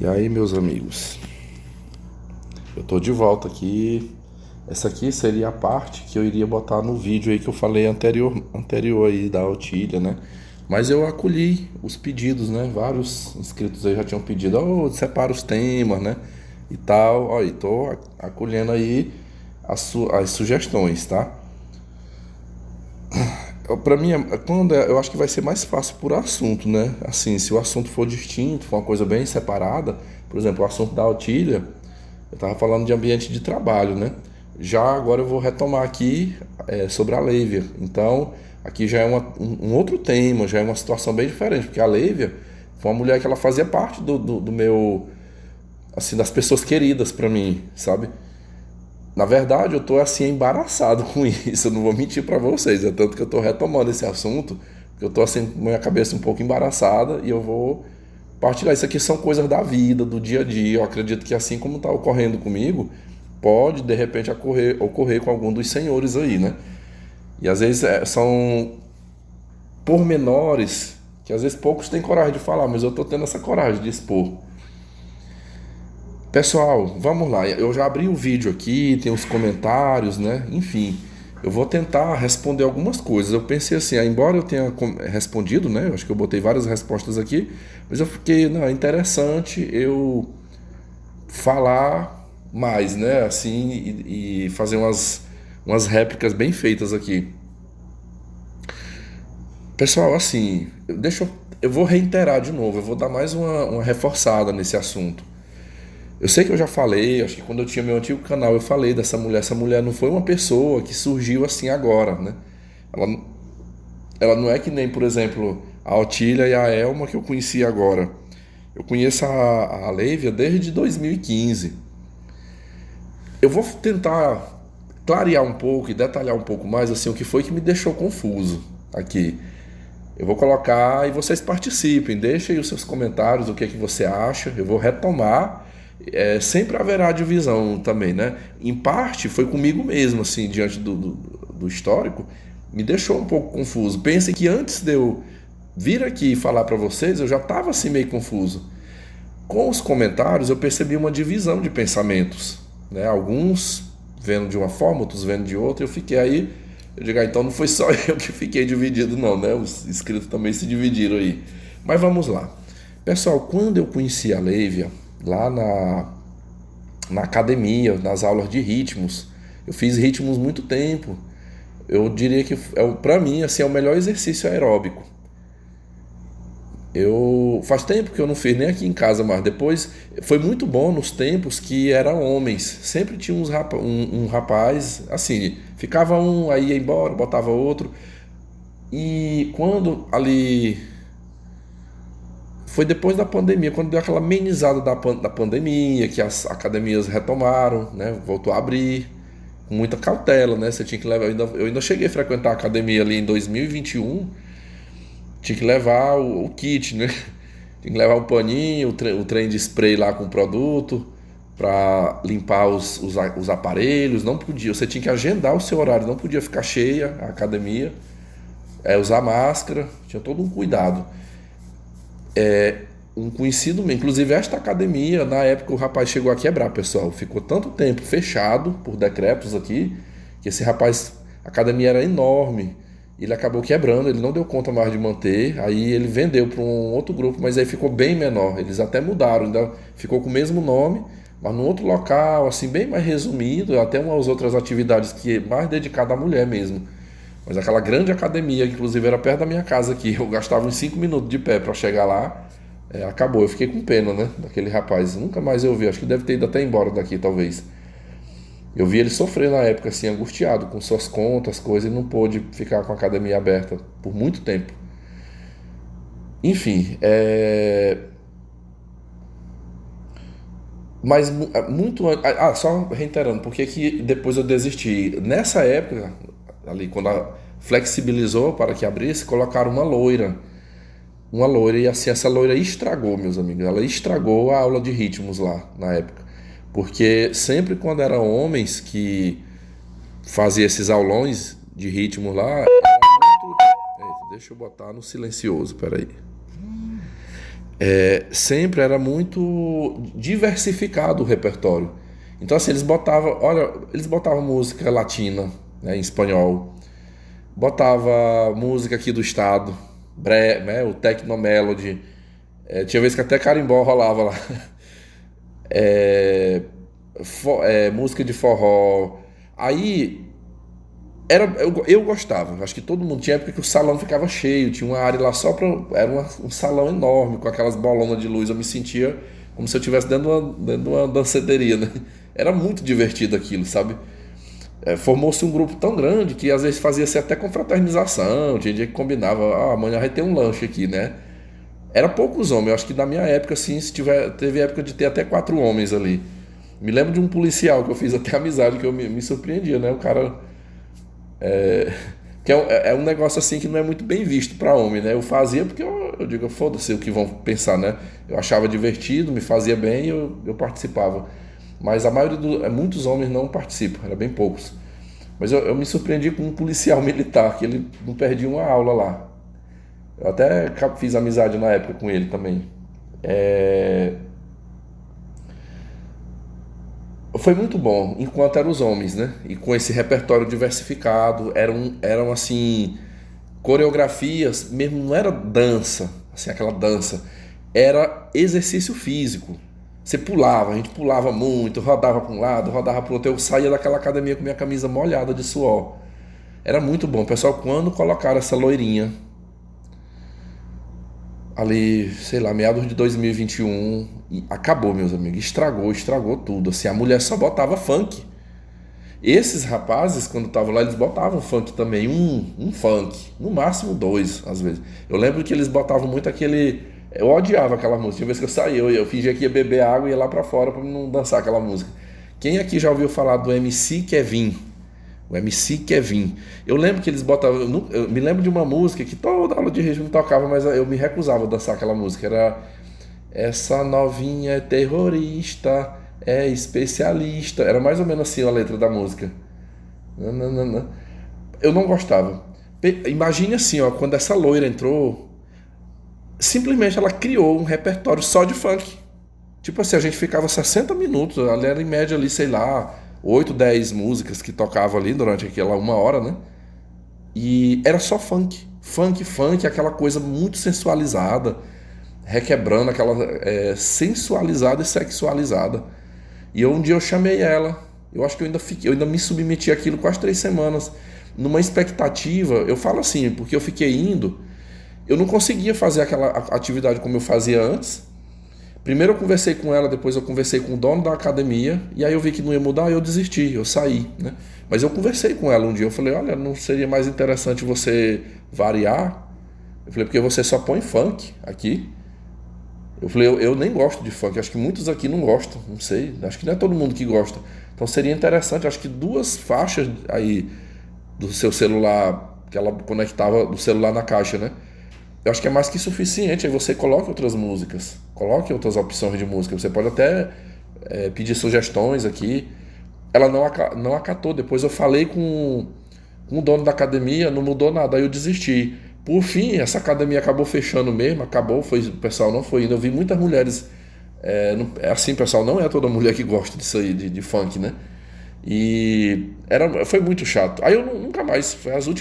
E aí, meus amigos, eu tô de volta aqui. Essa aqui seria a parte que eu iria botar no vídeo aí que eu falei anterior aí da Otília, né? Mas eu acolhi os pedidos, né? Vários inscritos aí já tinham pedido, separa os temas, né? E tal. Ó, e tô acolhendo aí as sugestões, tá? Pra mim, eu acho que vai ser mais fácil por assunto, né? Assim, se o assunto for distinto, for uma coisa bem separada, por exemplo, o assunto da Otília, eu tava falando de ambiente de trabalho, né? Já agora eu vou retomar aqui sobre a Lívia. Então, aqui já é um outro tema, já é uma situação bem diferente, porque a Lívia foi uma mulher que ela fazia parte do meu, assim, das pessoas queridas pra mim, sabe? Na verdade, eu tô assim embaraçado com isso, eu não vou mentir pra vocês, é tanto que eu tô retomando esse assunto, que eu tô assim com minha cabeça um pouco embaraçada e eu vou partilhar. Isso aqui são coisas da vida, do dia a dia. Eu acredito que assim como tá ocorrendo comigo, pode de repente ocorrer com algum dos senhores aí, né? E às vezes são pormenores que às vezes poucos têm coragem de falar, mas eu tô tendo essa coragem de expor. Pessoal, vamos lá. Eu já abri o vídeo aqui, tem os comentários, né? Enfim, eu vou tentar responder algumas coisas. Eu pensei assim, embora eu tenha respondido, né? Eu acho que eu botei várias respostas aqui, mas eu fiquei, não, é interessante eu falar mais, né? Assim, e fazer umas réplicas bem feitas aqui. Pessoal, assim, eu vou reiterar de novo, eu vou dar mais uma reforçada nesse assunto. Eu sei que eu já falei, acho que quando eu tinha meu antigo canal eu falei dessa mulher. Essa mulher não foi uma pessoa que surgiu assim agora, né? Ela, ela não é que nem, por exemplo, a Otília e a Elma que eu conheci agora. Eu conheço a Lívia desde 2015. Eu vou tentar clarear um pouco e detalhar um pouco mais assim o que foi que me deixou confuso aqui. Eu vou colocar e vocês participem, deixem aí os seus comentários, o que é que você acha. Eu vou retomar. Sempre haverá divisão também, né? Em parte foi comigo mesmo, assim, diante do histórico, me deixou um pouco confuso. Pensem que antes de eu vir aqui falar para vocês, eu já estava assim meio confuso. Com os comentários eu percebi uma divisão de pensamentos, né? Alguns vendo de uma forma, outros vendo de outra. Eu fiquei aí, eu digo, então não foi só eu que fiquei dividido não, né? Os inscritos também se dividiram aí. Mas vamos lá. Pessoal, quando eu conheci a Lívia, lá na academia, nas aulas de ritmos, eu fiz ritmos muito tempo. Eu diria que para mim assim, é o melhor exercício aeróbico. Eu faz tempo que eu não fiz nem aqui em casa, mas depois foi muito bom nos tempos que eram homens. Sempre tinha um rapaz, assim, ficava um, aí ia embora, botava outro. E quando ali foi depois da pandemia, quando deu aquela amenizada da pandemia, que as academias retomaram, né? Voltou a abrir com muita cautela, né? Você tinha que levar. Eu ainda cheguei a frequentar a academia ali em 2021, tinha que levar o kit, né? Tinha que levar o paninho, o trem de spray lá com o produto para limpar os aparelhos. Não podia, você tinha que agendar o seu horário, não podia ficar cheia a academia, usar máscara, tinha todo um cuidado. Um conhecido meu, inclusive esta academia, na época o rapaz chegou a quebrar, pessoal. Ficou tanto tempo fechado por decretos aqui, que esse rapaz, a academia era enorme. Ele acabou quebrando, ele não deu conta mais de manter. Aí ele vendeu para um outro grupo, mas aí ficou bem menor. Eles até mudaram, ainda ficou com o mesmo nome, mas num outro local, assim, bem mais resumido, até umas outras atividades que é mais dedicada à mulher mesmo. Mas aquela grande academia, que inclusive era perto da minha casa aqui, eu gastava uns 5 minutos de pé para chegar lá. Acabou, eu fiquei com pena, né? Daquele rapaz. Nunca mais eu vi, acho que deve ter ido até embora daqui, talvez. Eu vi ele sofrer na época, assim, angustiado com suas contas, coisas, e não pôde ficar com a academia aberta por muito tempo. Enfim, mas muito. Só reiterando, porque que depois eu desisti. Nessa época, ali, quando flexibilizou para que abrisse, colocaram uma loira. Uma loira, e assim, essa loira estragou, meus amigos. Ela estragou a aula de ritmos lá na época. Porque sempre quando eram homens que faziam esses aulões de ritmo lá, era muito. Eita, deixa eu botar no silencioso, peraí. sempre era muito diversificado o repertório. Então assim, eles botavam música latina, né, em espanhol, botava música aqui do estado, né, o Techno Melody, tinha vez que até carimbó rolava lá. É, música de forró. Aí eu gostava, acho que todo mundo tinha época que o salão ficava cheio, tinha uma área lá só para. Um salão enorme, com aquelas bolonas de luz. Eu me sentia como se eu estivesse dentro de uma danceteria, né? Era muito divertido aquilo, sabe? Formou-se um grupo tão grande que às vezes fazia-se até confraternização, tinha dia que combinava, amanhã vai ter um lanche aqui, né? Era poucos homens, eu acho que na minha época, assim, teve época de ter até 4 homens ali. Me lembro de um policial que eu fiz até amizade, que eu me surpreendia, né? O cara. Que é um negócio assim que não é muito bem visto para homem, né? Eu fazia porque eu digo, foda-se o que vão pensar, né? Eu achava divertido, me fazia bem e eu participava. Mas a maioria muitos homens não participam, era bem poucos. Mas eu me surpreendi com um policial militar, que ele não perdia uma aula lá. Eu até fiz amizade na época com ele também. É, Foi muito bom, enquanto eram os homens, né? E com esse repertório diversificado, eram assim, coreografias, mesmo não era dança, assim, aquela dança, era exercício físico. Você pulava, a gente pulava muito, rodava para um lado, rodava para o outro. Eu saía daquela academia com minha camisa molhada de suor. Era muito bom. Pessoal, quando colocaram essa loirinha ali, sei lá, meados de 2021, e acabou, meus amigos. Estragou tudo. Assim, a mulher só botava funk. Esses rapazes, quando estavam lá, eles botavam funk também, um funk, no máximo dois, às vezes. Eu lembro que eles botavam muito aquele. Eu odiava aquela música. Tinha vez que eu saía, eu fingia que ia beber água e ia lá pra fora pra não dançar aquela música. Quem aqui já ouviu falar do MC Kevin? O MC Kevin. Eu lembro que eles botavam. Eu me lembro de uma música que toda aula de ritmo tocava, mas eu me recusava a dançar aquela música. Era Essa novinha é terrorista, é especialista. Era mais ou menos assim a letra da música. Nananana. Eu não gostava. Imagine assim, ó, quando essa loira entrou, simplesmente ela criou um repertório só de funk. Tipo assim, a gente ficava 60 minutos, ali era em média ali, sei lá, 8 10 músicas que tocavam ali durante aquela 1 hora, né? E era só funk. Funk, aquela coisa muito sensualizada, requebrando aquela sensualizada e sexualizada. E um dia eu chamei ela. Eu acho que eu ainda me submeti àquilo quase 3 semanas. Numa expectativa, eu falo assim, porque eu fiquei indo, eu não conseguia fazer aquela atividade como eu fazia antes. Primeiro eu conversei com ela, depois eu conversei com o dono da academia, e aí eu vi que não ia mudar, eu desisti, eu saí, né? Mas eu conversei com ela um dia, eu falei, olha, não seria mais interessante você variar? Eu falei, porque você só põe funk aqui. Eu falei, eu nem gosto de funk, acho que muitos aqui não gostam, não sei, acho que não é todo mundo que gosta. Então seria interessante, acho que 2 faixas aí do seu celular, que ela conectava do celular na caixa, né? Eu acho que é mais que suficiente. Aí você coloque outras músicas, coloque outras opções de música. Você pode até pedir sugestões aqui. Ela não acatou. Depois eu falei com o dono da academia, não mudou nada. Aí eu desisti. Por fim, essa academia acabou fechando mesmo. Acabou, o pessoal não foi indo. Eu vi muitas mulheres. Assim, pessoal, não é toda mulher que gosta disso aí, de funk, né? E foi muito chato. Aí eu nunca mais,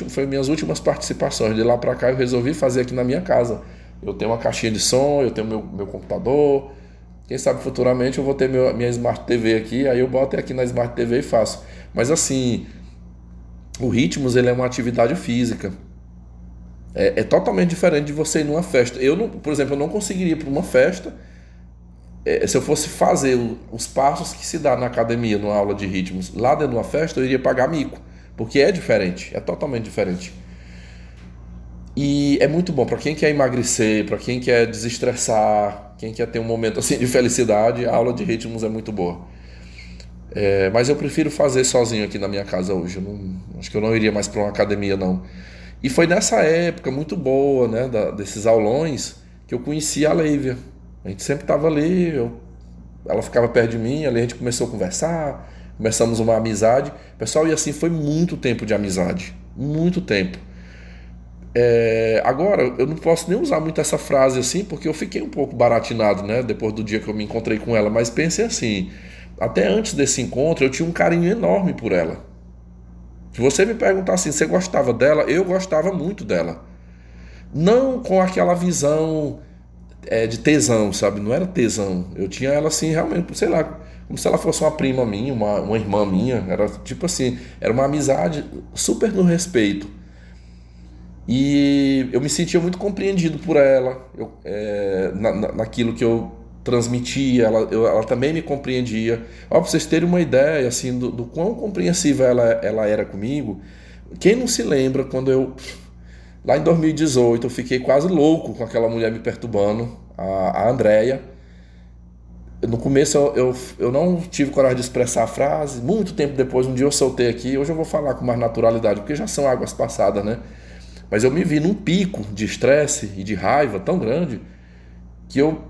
foi minhas últimas participações. De lá pra cá eu resolvi fazer aqui na minha casa. Eu tenho uma caixinha de som, eu tenho meu computador. Quem sabe futuramente eu vou ter minha Smart TV aqui, aí eu boto aqui na Smart TV e faço. Mas assim, o Ritmos ele é uma atividade física. É totalmente diferente de você ir numa festa. Eu não, por exemplo, eu não conseguiria ir para uma festa se eu fosse fazer os passos que se dá na academia, numa aula de ritmos, lá dentro de uma festa, eu iria pagar mico, porque é diferente, é totalmente diferente. E é muito bom para quem quer emagrecer, para quem quer desestressar, quem quer ter um momento assim de felicidade, a aula de ritmos é muito boa. Mas eu prefiro fazer sozinho aqui na minha casa hoje. Acho que eu não iria mais para uma academia, não. E foi nessa época muito boa, né, desses aulões, que eu conheci a Leívia. A gente sempre estava ali, ela ficava perto de mim, ali a gente começou a conversar, começamos uma amizade. Pessoal, e assim foi muito tempo de amizade, muito tempo. Agora, eu não posso nem usar muito essa frase assim, porque eu fiquei um pouco baratinado, né? Depois do dia que eu me encontrei com ela. Mas pense assim, até antes desse encontro eu tinha um carinho enorme por ela. Se você me perguntar assim, você gostava dela? Eu gostava muito dela. Não com aquela visão de tesão, sabe? Não era tesão. Eu tinha ela assim, realmente, sei lá, como se ela fosse uma prima minha, uma irmã minha. Era tipo assim, era uma amizade super no respeito. E eu me sentia muito compreendido por ela, naquilo que eu transmitia, ela também me compreendia. Ó, pra vocês terem uma ideia assim, do quão compreensiva ela era comigo, quem não se lembra quando lá em 2018, eu fiquei quase louco com aquela mulher me perturbando, a Andrea. No começo eu não tive coragem de expressar a frase, muito tempo depois, um dia eu soltei aqui, hoje eu vou falar com mais naturalidade, porque já são águas passadas, né? Mas eu me vi num pico de estresse e de raiva tão grande que eu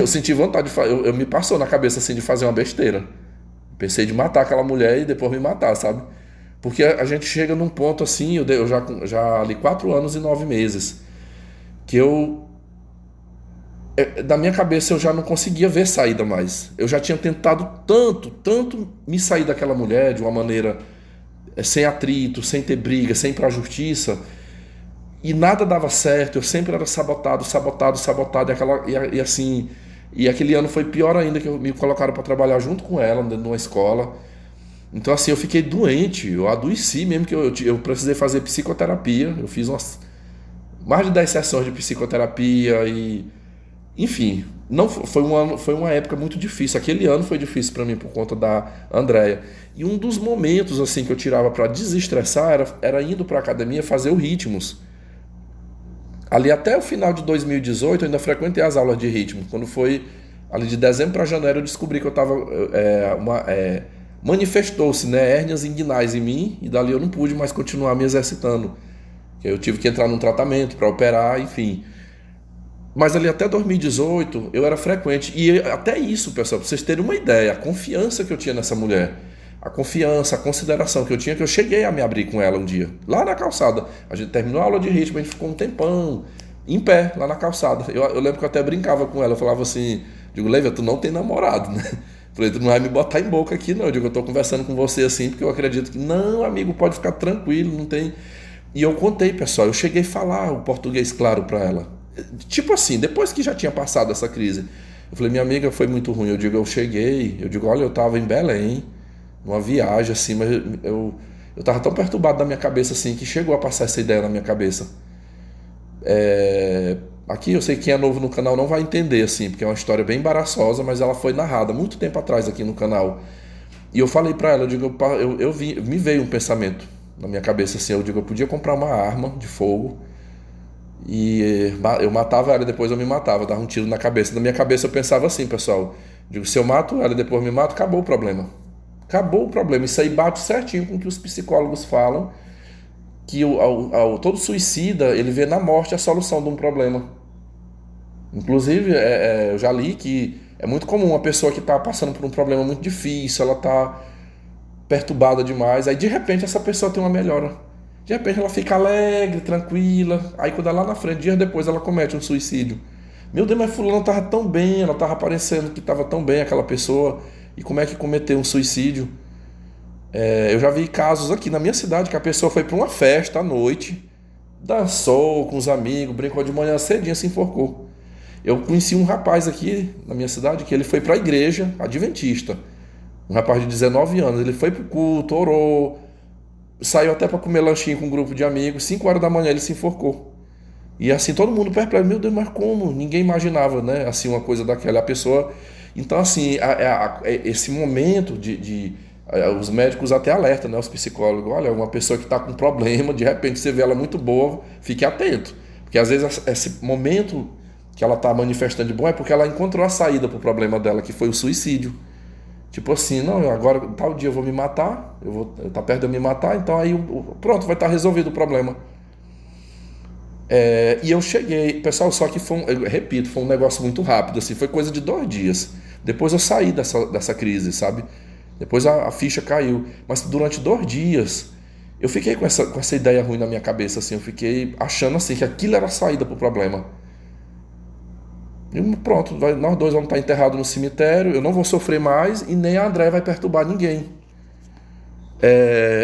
senti vontade de fazer. Eu me passou na cabeça assim de fazer uma besteira. Pensei de matar aquela mulher e depois me matar, sabe? Porque a gente chega num ponto assim, eu já ali 4 anos e 9 meses, que da minha cabeça eu já não conseguia ver saída mais. Eu já tinha tentado tanto, tanto me sair daquela mulher de uma maneira sem atrito, sem ter briga, sem ir pra justiça. E nada dava certo, eu sempre era sabotado, sabotado, sabotado, e assim, e aquele ano foi pior ainda, que me colocaram para trabalhar junto com ela numa escola. Então assim, eu fiquei doente, eu adoeci mesmo, que eu precisei fazer psicoterapia, eu fiz mais de 10 sessões de psicoterapia enfim, não foi uma época muito difícil. Aquele ano foi difícil para mim por conta da Andrea. E um dos momentos assim que eu tirava para desestressar era indo para academia fazer o ritmos. Ali até o final de 2018 eu ainda frequentei as aulas de ritmo. Quando foi ali de dezembro para janeiro eu descobri que eu estava manifestou-se, né, hérnias inguinais em mim e dali eu não pude mais continuar me exercitando. Eu tive que entrar num tratamento para operar, enfim. Mas ali até 2018 eu era frequente. E até isso, pessoal, para vocês terem uma ideia, a confiança que eu tinha nessa mulher, a confiança, a consideração que eu tinha, que eu cheguei a me abrir com ela um dia, lá na calçada. A gente terminou a aula de ritmo, a gente ficou um tempão em pé, lá na calçada. Eu lembro que eu até brincava com ela, eu falava assim, digo, Lívia, tu não tem namorado, né? Falei, tu não vai me botar em boca aqui, não. Eu digo, eu tô conversando com você assim, porque eu acredito que, não, amigo, pode ficar tranquilo, não tem. E eu contei, pessoal, eu cheguei a falar o português claro para ela. Tipo assim, depois que já tinha passado essa crise, eu falei, minha amiga, foi muito ruim. Eu digo, eu digo, olha, eu tava em Belém, numa viagem assim, mas eu tava tão perturbado da minha cabeça assim, que chegou a passar essa ideia na minha cabeça. Aqui eu sei que quem é novo no canal não vai entender assim, porque é uma história bem embaraçosa, mas ela foi narrada muito tempo atrás aqui no canal. E eu falei pra ela, eu digo, me veio um pensamento na minha cabeça assim, eu digo, eu podia comprar uma arma de fogo e eu matava ela e depois eu me matava, dava um tiro na cabeça. Na minha cabeça eu pensava assim, pessoal, digo, se eu mato ela e depois me mato, acabou o problema. Acabou o problema. Isso aí bate certinho com o que os psicólogos falam, que todo suicida, ele vê na morte a solução de um problema. Inclusive, eu já li que é muito comum uma pessoa que está passando por um problema muito difícil, ela está perturbada demais, aí de repente essa pessoa tem uma melhora. De repente ela fica alegre, tranquila, aí quando lá na frente, dias depois, ela comete um suicídio. Meu Deus, mas fulano estava tão bem, ela estava parecendo que estava tão bem aquela pessoa, e como é que cometeu um suicídio? Eu já vi casos aqui na minha cidade que a pessoa foi para uma festa à noite, dançou com os amigos, brincou de manhã cedinho, se enforcou. Eu conheci um rapaz aqui na minha cidade que ele foi para a igreja adventista. Um rapaz de 19 anos, ele foi pro culto, orou, saiu até para comer lanchinho com um grupo de amigos, 5 horas da manhã ele se enforcou. E assim, todo mundo perplexo, meu Deus, mas como? Ninguém imaginava, né? Assim, uma coisa daquela. A pessoa. Então, assim, esse momento os médicos até alertam, né? Os psicólogos, olha, uma pessoa que está com problema, de repente você vê ela muito boa, fique atento. Porque às vezes esse momento que ela está manifestando de bom é porque ela encontrou a saída para o problema dela, que foi o suicídio. Tipo assim, não, agora tal dia eu vou me matar, eu tá perto de eu me matar, então aí pronto, vai estar resolvido o problema. E eu cheguei, pessoal, só que eu repito, foi um negócio muito rápido, assim, foi coisa de 2 dias. Depois eu saí dessa crise, sabe? Depois a ficha caiu. Mas durante 2 dias Eu fiquei com essa ideia ruim na minha cabeça, assim, eu fiquei achando assim que aquilo era a saída pro problema. E pronto, nós dois vamos estar enterrados no cemitério, eu não vou sofrer mais e nem a André vai perturbar ninguém.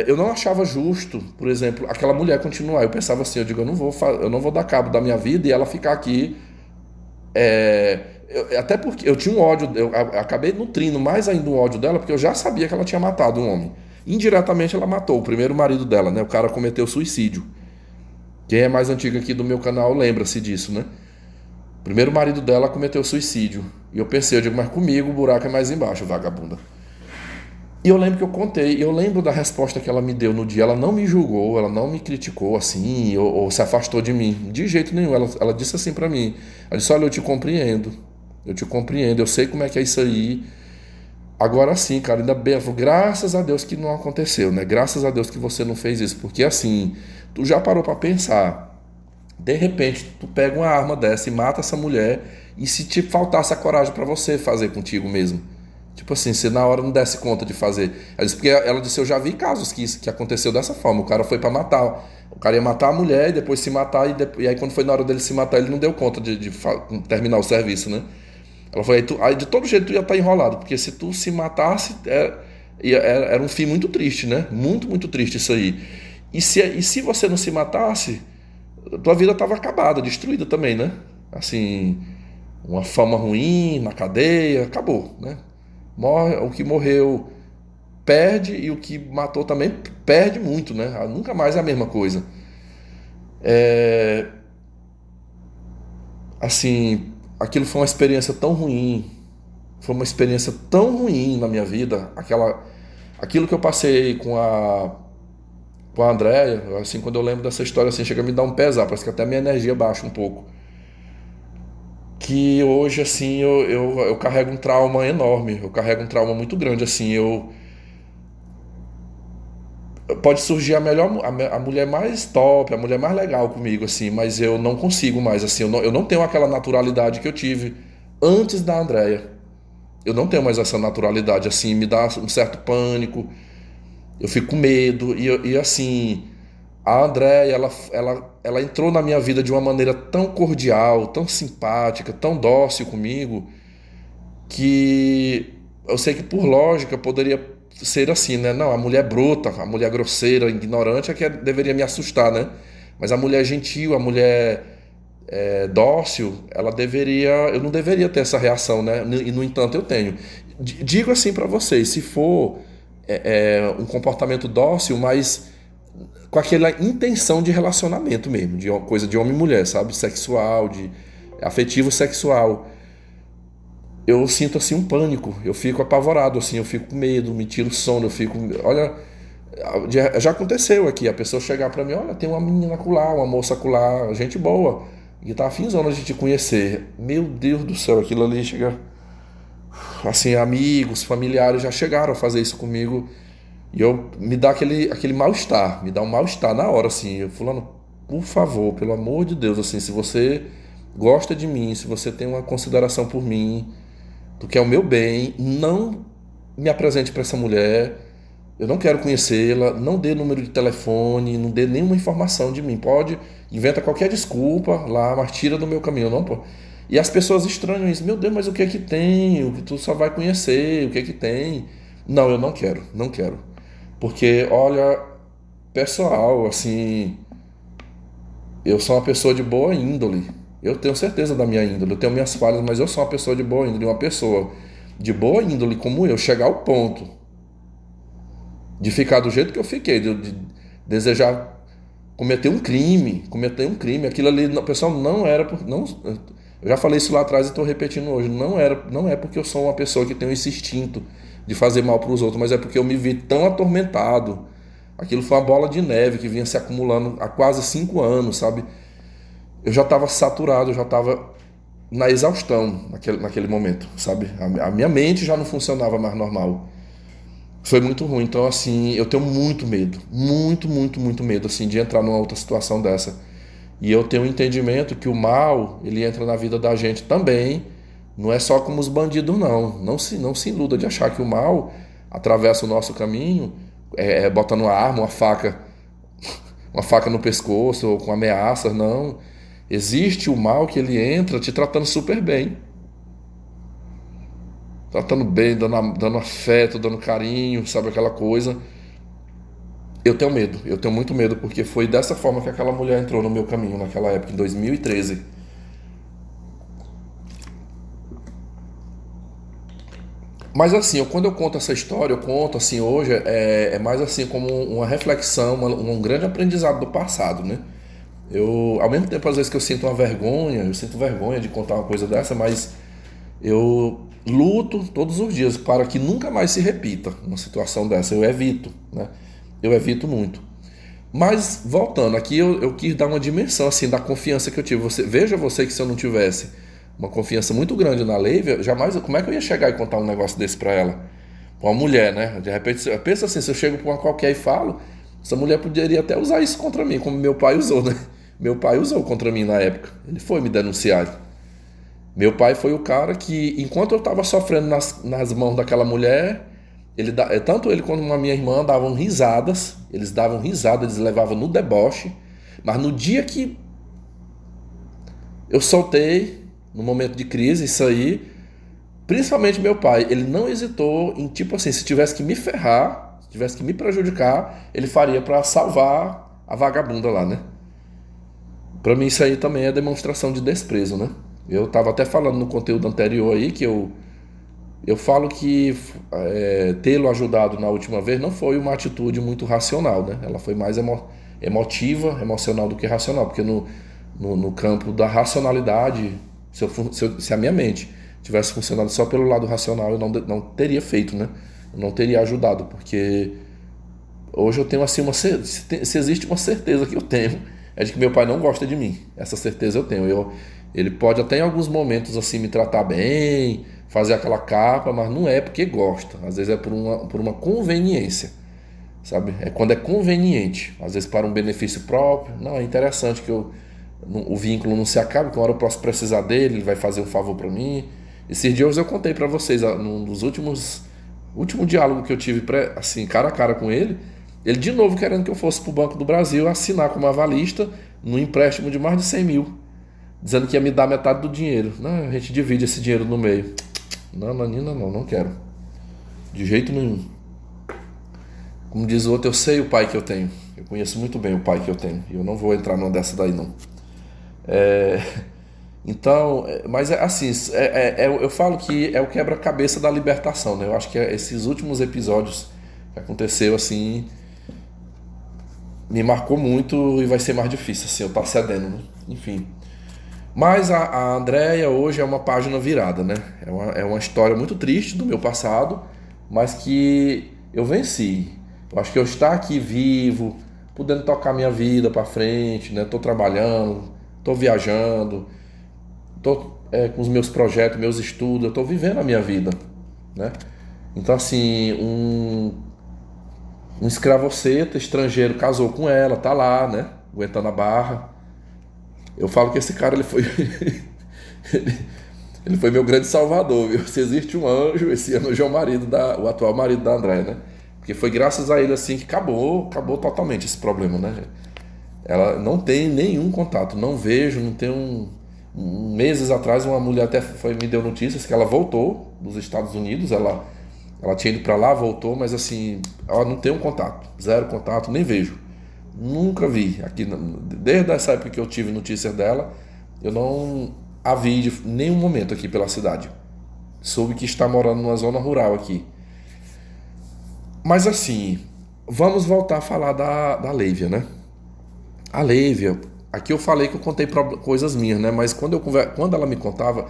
Eu não achava justo, por exemplo, aquela mulher continuar. Eu pensava assim, eu digo, eu não vou dar cabo da minha vida e ela ficar aqui. Até porque eu tinha um ódio, acabei nutrindo mais ainda o ódio dela, porque eu já sabia que ela tinha matado um homem. Indiretamente ela matou o primeiro marido dela, né? O cara cometeu suicídio. Quem é mais antigo aqui do meu canal lembra-se disso, né? O primeiro marido dela cometeu suicídio. E eu pensei, eu digo, mas comigo o buraco é mais embaixo, vagabunda. E eu lembro que eu contei, eu lembro da resposta que ela me deu no dia. Ela não me julgou, ela não me criticou assim, ou se afastou de mim. De jeito nenhum. Ela disse assim pra mim: ela disse, olha, eu te compreendo, eu sei como é que é isso aí. Agora sim, cara, ainda bem, ela falou, graças a Deus que não aconteceu, né? Graças a Deus que você não fez isso, porque assim, tu já parou pra pensar, de repente tu pega uma arma dessa e mata essa mulher, e se te faltasse a coragem pra você fazer contigo mesmo? Tipo assim, você na hora não desse conta de fazer. Ela disse, eu já vi casos que aconteceu dessa forma, o cara foi pra matar, o cara ia matar a mulher e depois se matar, e aí quando foi na hora dele se matar, ele não deu conta de terminar o serviço, né? Ela falou, aí de todo jeito tu ia estar enrolado, porque se tu se matasse, era um fim muito triste, né? Muito, muito triste isso aí. E se você não se matasse, tua vida estava acabada, destruída também, né? Assim, uma fama ruim, na cadeia, acabou, né? O que morreu perde e o que matou também perde muito, né? Nunca mais é a mesma coisa. Assim, aquilo foi uma experiência tão ruim, foi uma experiência tão ruim na minha vida, aquilo que eu passei com a Andréia, assim, quando eu lembro dessa história, assim, chega a me dar um pesar, parece que até minha energia baixa um pouco. Que hoje, assim, eu carrego um trauma enorme, eu carrego um trauma muito grande, assim, pode surgir a mulher mais top, a mulher mais legal comigo, assim, mas eu não consigo mais, assim, eu não tenho aquela naturalidade que eu tive antes da Andréia. Eu não tenho mais essa naturalidade, assim, me dá um certo pânico, eu fico com medo, e assim, a Andréia, ela entrou na minha vida de uma maneira tão cordial, tão simpática, tão dócil comigo, que eu sei que por lógica poderia ser assim, né? Não, a mulher bruta, a mulher grosseira, ignorante é que deveria me assustar, né? Mas a mulher gentil, a mulher dócil, eu não deveria ter essa reação, né? E no entanto eu tenho. Digo assim pra vocês, se for um comportamento dócil, mas com aquela intenção de relacionamento mesmo, de coisa de homem e mulher, sabe? Sexual, de afetivo sexual. Eu sinto assim um pânico, eu fico apavorado, assim, eu fico com medo, me tiro o sono, eu fico. Olha, já aconteceu aqui, a pessoa chegar pra mim, olha, tem uma menina acolá, uma moça acolá, gente boa, e tá afinzona de te conhecer. Meu Deus do céu, aquilo ali chega. Assim, amigos, familiares já chegaram a fazer isso comigo, e me dá aquele mal-estar, me dá um mal-estar na hora, assim, fulano, por favor, pelo amor de Deus, assim, se você gosta de mim, se você tem uma consideração por mim, tu quer o meu bem, não me apresente para essa mulher, eu não quero conhecê-la, não dê número de telefone, não dê nenhuma informação de mim, pode, inventa qualquer desculpa lá, mas tira do meu caminho, não, pô. E as pessoas estranham isso, meu Deus, mas o que é que tem? O que tu só vai conhecer, o que é que tem? Não, eu não quero, não quero. Porque, olha, pessoal, assim, eu sou uma pessoa de boa índole. Eu tenho certeza da minha índole. Eu tenho minhas falhas, mas eu sou uma pessoa de boa índole. Uma pessoa de boa índole como eu, chegar ao ponto de ficar do jeito que eu fiquei, de desejar cometer um crime. Aquilo ali, pessoal, não era por, não, eu já falei isso lá atrás e estou repetindo hoje. Não é porque eu sou uma pessoa que tem esse instinto de fazer mal para os outros, mas é porque eu me vi tão atormentado. Aquilo foi uma bola de neve que vinha se acumulando há quase 5 anos, sabe? Eu já estava saturado, eu já estava na exaustão naquele momento, sabe? A minha mente já não funcionava mais normal. Foi muito ruim, então assim, eu tenho muito medo, muito, muito, muito medo, assim, de entrar numa outra situação dessa. E eu tenho um entendimento que o mal, ele entra na vida da gente também, não é só como os bandidos, não. Não se iluda de achar que o mal atravessa o nosso caminho, botando uma arma, uma faca uma faca no pescoço ou com ameaças, não. Existe o mal que ele entra te tratando super bem. Tratando bem, dando afeto, dando carinho, sabe aquela coisa. Eu tenho medo, eu tenho muito medo, porque foi dessa forma que aquela mulher entrou no meu caminho naquela época, em 2013. Mas assim, quando eu conto essa história, eu conto assim hoje, é mais assim como uma reflexão, um grande aprendizado do passado, né? Ao mesmo tempo, às vezes que eu sinto vergonha de contar uma coisa dessa, mas eu luto todos os dias para que nunca mais se repita uma situação dessa. Eu evito, né? Eu evito muito. Mas, voltando, aqui eu quis dar uma dimensão assim da confiança que eu tive. Veja você que se eu não tivesse uma confiança muito grande na Lívia, jamais, como é que eu ia chegar e contar um negócio desse para ela? Pra uma mulher, né? De repente, pensa assim, se eu chego para uma qualquer e falo, essa mulher poderia até usar isso contra mim, como meu pai usou, né? Meu pai usou contra mim na época. Ele foi me denunciar. Meu pai foi o cara que, enquanto eu estava sofrendo nas mãos daquela mulher, tanto ele quanto a minha irmã davam risadas, eles levavam no deboche, mas no dia que eu soltei, no momento de crise, isso aí, principalmente meu pai, ele não hesitou em, tipo assim, se tivesse que me ferrar, se tivesse que me prejudicar, ele faria para salvar a vagabunda lá, né? Para mim isso aí também é demonstração de desprezo, né? Eu estava até falando no conteúdo anterior aí que eu falo que tê-lo ajudado na última vez não foi uma atitude muito racional, né? Ela foi mais emotiva, emocional do que racional, porque no campo da racionalidade, se a minha mente tivesse funcionado só pelo lado racional, eu não teria feito, né? Eu não teria ajudado, porque hoje eu tenho assim se existe uma certeza que eu tenho, é de que meu pai não gosta de mim. Essa certeza eu tenho. Ele pode até em alguns momentos assim me tratar bem, fazer aquela capa, mas não é porque gosta. Às vezes é por uma conveniência, sabe? É quando é conveniente. Às vezes para um benefício próprio. Não, é interessante que o vínculo não se acabe, que uma hora eu posso precisar dele, ele vai fazer um favor para mim. Esses dias eu contei para vocês, num dos último diálogo que eu tive assim, cara a cara com ele de novo querendo que eu fosse para o Banco do Brasil assinar como avalista num empréstimo de mais de 100 mil, dizendo que ia me dar metade do dinheiro. Não, a gente divide esse dinheiro no meio. Não, Nanina, não quero. De jeito nenhum. Como diz o outro, eu sei o pai que eu tenho. Eu conheço muito bem o pai que eu tenho. E eu não vou entrar numa dessa daí, não. Então, mas assim, eu falo que é o quebra-cabeça da libertação, né? Eu acho que esses últimos episódios que aconteceu assim me marcou muito e vai ser mais difícil assim, eu estar cedendo, né? Enfim. Mas a Andréia hoje é uma página virada, né? É uma história muito triste do meu passado, mas que eu venci. Eu acho que eu estar aqui vivo, podendo tocar minha vida para frente, né? Tô trabalhando, tô viajando, tô com os meus projetos, meus estudos, eu tô vivendo a minha vida, né? Então assim, um escravoceta estrangeiro casou com ela, tá lá, né? Aguentando a barra. Eu falo que esse cara, ele foi ele foi meu grande salvador, viu? Se existe um anjo, esse anjo é o atual marido da André, né? Porque foi graças a ele assim que acabou totalmente esse problema, né? Ela não tem nenhum contato, não vejo, não tem meses atrás uma mulher até me deu notícias que ela voltou dos Estados Unidos, ela tinha ido para lá, voltou, mas assim, ela não tem um contato, zero contato, nem vejo. Nunca vi aqui, desde essa época que eu tive notícias dela, eu não a vi de nenhum momento aqui pela cidade. Soube que está morando numa zona rural aqui. Mas assim, vamos voltar a falar da Lívia, né? A Lívia, aqui eu falei que eu contei coisas minhas, né? Mas quando ela me contava,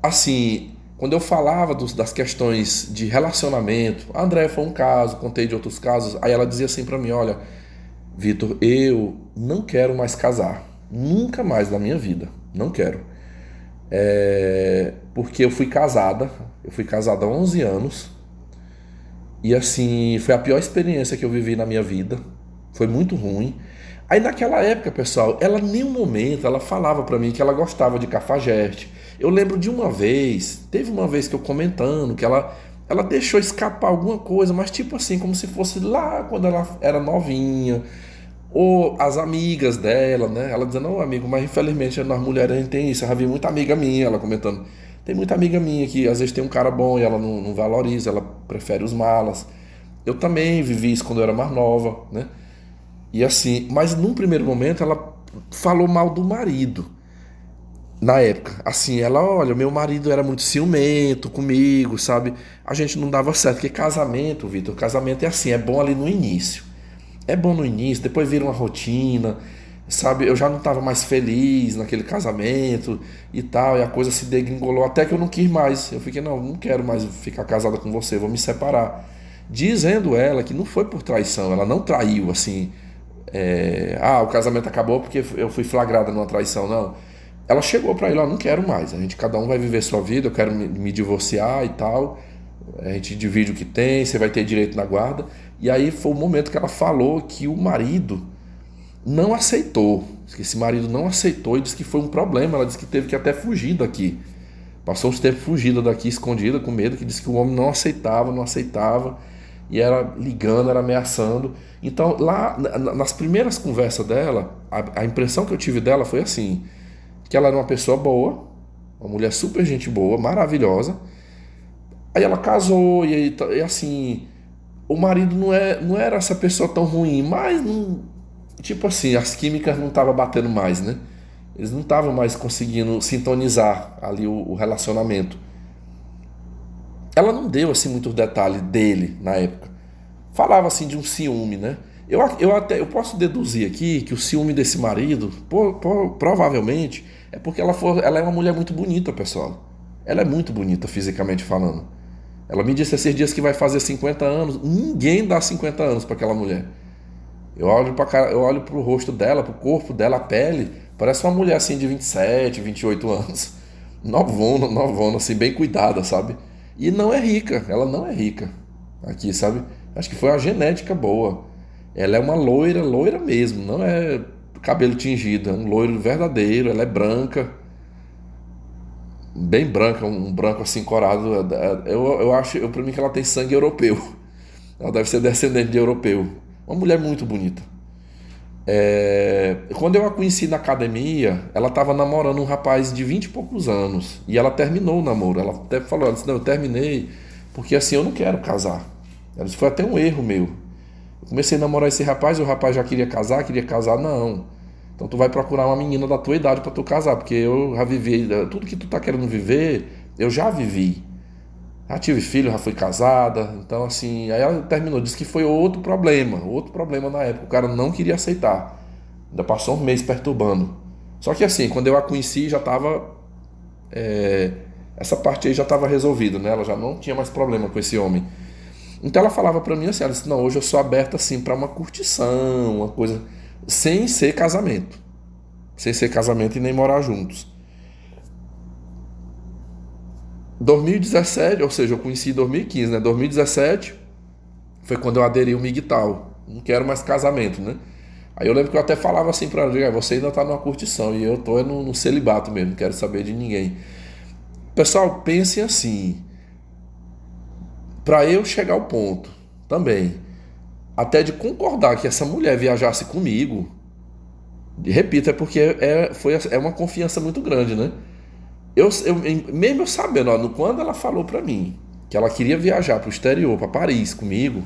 assim, quando eu falava das questões de relacionamento, a Andréia foi um caso, contei de outros casos, aí ela dizia assim pra mim, olha, Vitor, eu não quero mais casar, nunca mais na minha vida, não quero. Porque eu fui casada há 11 anos, e assim, foi a pior experiência que eu vivi na minha vida, foi muito ruim. Aí naquela época, pessoal, ela em nenhum momento ela falava pra mim que ela gostava de cafajeste. Eu lembro de teve uma vez que eu comentando que ela deixou escapar alguma coisa, mas tipo assim, como se fosse lá quando ela era novinha. Ou as amigas dela, né? Ela dizendo, não, amigo, mas infelizmente nós mulheres a gente tem isso. Eu já vi muita amiga minha, ela comentando. Tem muita amiga minha que às vezes tem um cara bom e ela não valoriza, ela prefere os malas. Eu também vivi isso quando eu era mais nova, né? E assim, mas num primeiro momento ela falou mal do marido. Na época, assim, ela, olha, meu marido era muito ciumento comigo, sabe? A gente não dava certo, porque casamento, Vitor, casamento é assim, é bom ali no início. É bom no início, depois vira uma rotina, sabe? Eu já não estava mais feliz naquele casamento e tal, e a coisa se degringolou até que eu não quis mais. Eu fiquei, não quero mais ficar casada com você, vou me separar. Dizendo ela que não foi por traição, ela não traiu, assim, o casamento acabou porque eu fui flagrada numa traição, não. Ela chegou para ele, ó, não quero mais, a gente cada um vai viver sua vida, eu quero me divorciar e tal, a gente divide o que tem, você vai ter direito na guarda. E aí foi o momento que ela falou que o marido não aceitou, que esse marido não aceitou e disse que foi um problema, ela disse que teve que até fugir daqui. Passou uns tempos fugida daqui, escondida, com medo, que disse que o homem não aceitava, e era ligando, era ameaçando. Então, lá, nas primeiras conversas dela, a impressão que eu tive dela foi assim, que ela era uma pessoa boa, uma mulher super gente boa, maravilhosa. Aí ela casou, e assim, o marido não era essa pessoa tão ruim, mas, tipo assim, as químicas não estavam batendo mais, né? Eles não estavam mais conseguindo sintonizar ali o relacionamento. Ela não deu assim muitos detalhes dele na época. Falava assim de um ciúme, né? Eu posso deduzir aqui que o ciúme desse marido, provavelmente, é porque ela é uma mulher muito bonita, pessoal. Ela é muito bonita fisicamente falando. Ela me disse esses dias que vai fazer 50 anos. Ninguém dá 50 anos para aquela mulher. Eu olho pro rosto dela, pro corpo dela, a pele, parece uma mulher assim de 27, 28 anos. Novona, novona, assim, bem cuidada, sabe? E não é rica, ela não é rica. Aqui, sabe? Acho que foi uma genética boa. Ela é uma loira, loira mesmo, não é cabelo tingido, é um loiro verdadeiro, ela é branca, bem branca, um branco assim corado. Eu acho, pra mim que ela tem sangue europeu. Ela deve ser descendente de europeu. Uma mulher muito bonita. Quando eu a conheci na academia, ela estava namorando um rapaz de 20 e poucos anos. E ela terminou o namoro. Ela até falou, ela disse, não, eu terminei porque assim eu não quero casar. Ela disse, foi até um erro meu. Eu comecei a namorar esse rapaz e o rapaz já queria casar, não. Então tu vai procurar uma menina da tua idade para tu casar, porque eu já vivi, tudo que tu tá querendo viver, eu já vivi. Já tive filho, já fui casada, então assim, aí ela terminou, disse que foi outro problema na época, o cara não queria aceitar, ainda passou um mês perturbando. Só que assim, quando eu a conheci já tava, essa parte aí já tava resolvida, né? Ela já não tinha mais problema com esse homem. Então ela falava pra mim assim, ela disse, não, hoje eu sou aberta assim pra uma curtição, uma coisa, sem ser casamento, e nem morar juntos. 2017, ou seja, eu conheci em 2015, né? 2017 foi quando eu aderi ao MGTOW. Não quero mais casamento, né? Aí eu lembro que eu até falava assim pra ela, você ainda tá numa curtição e eu tô no celibato mesmo, não quero saber de ninguém. Pessoal, pensem assim, pra eu chegar ao ponto também, até de concordar que essa mulher viajasse comigo, repito, é porque é uma confiança muito grande, né? Mesmo eu sabendo, ó, quando ela falou pra mim que ela queria viajar pro exterior, pra Paris comigo,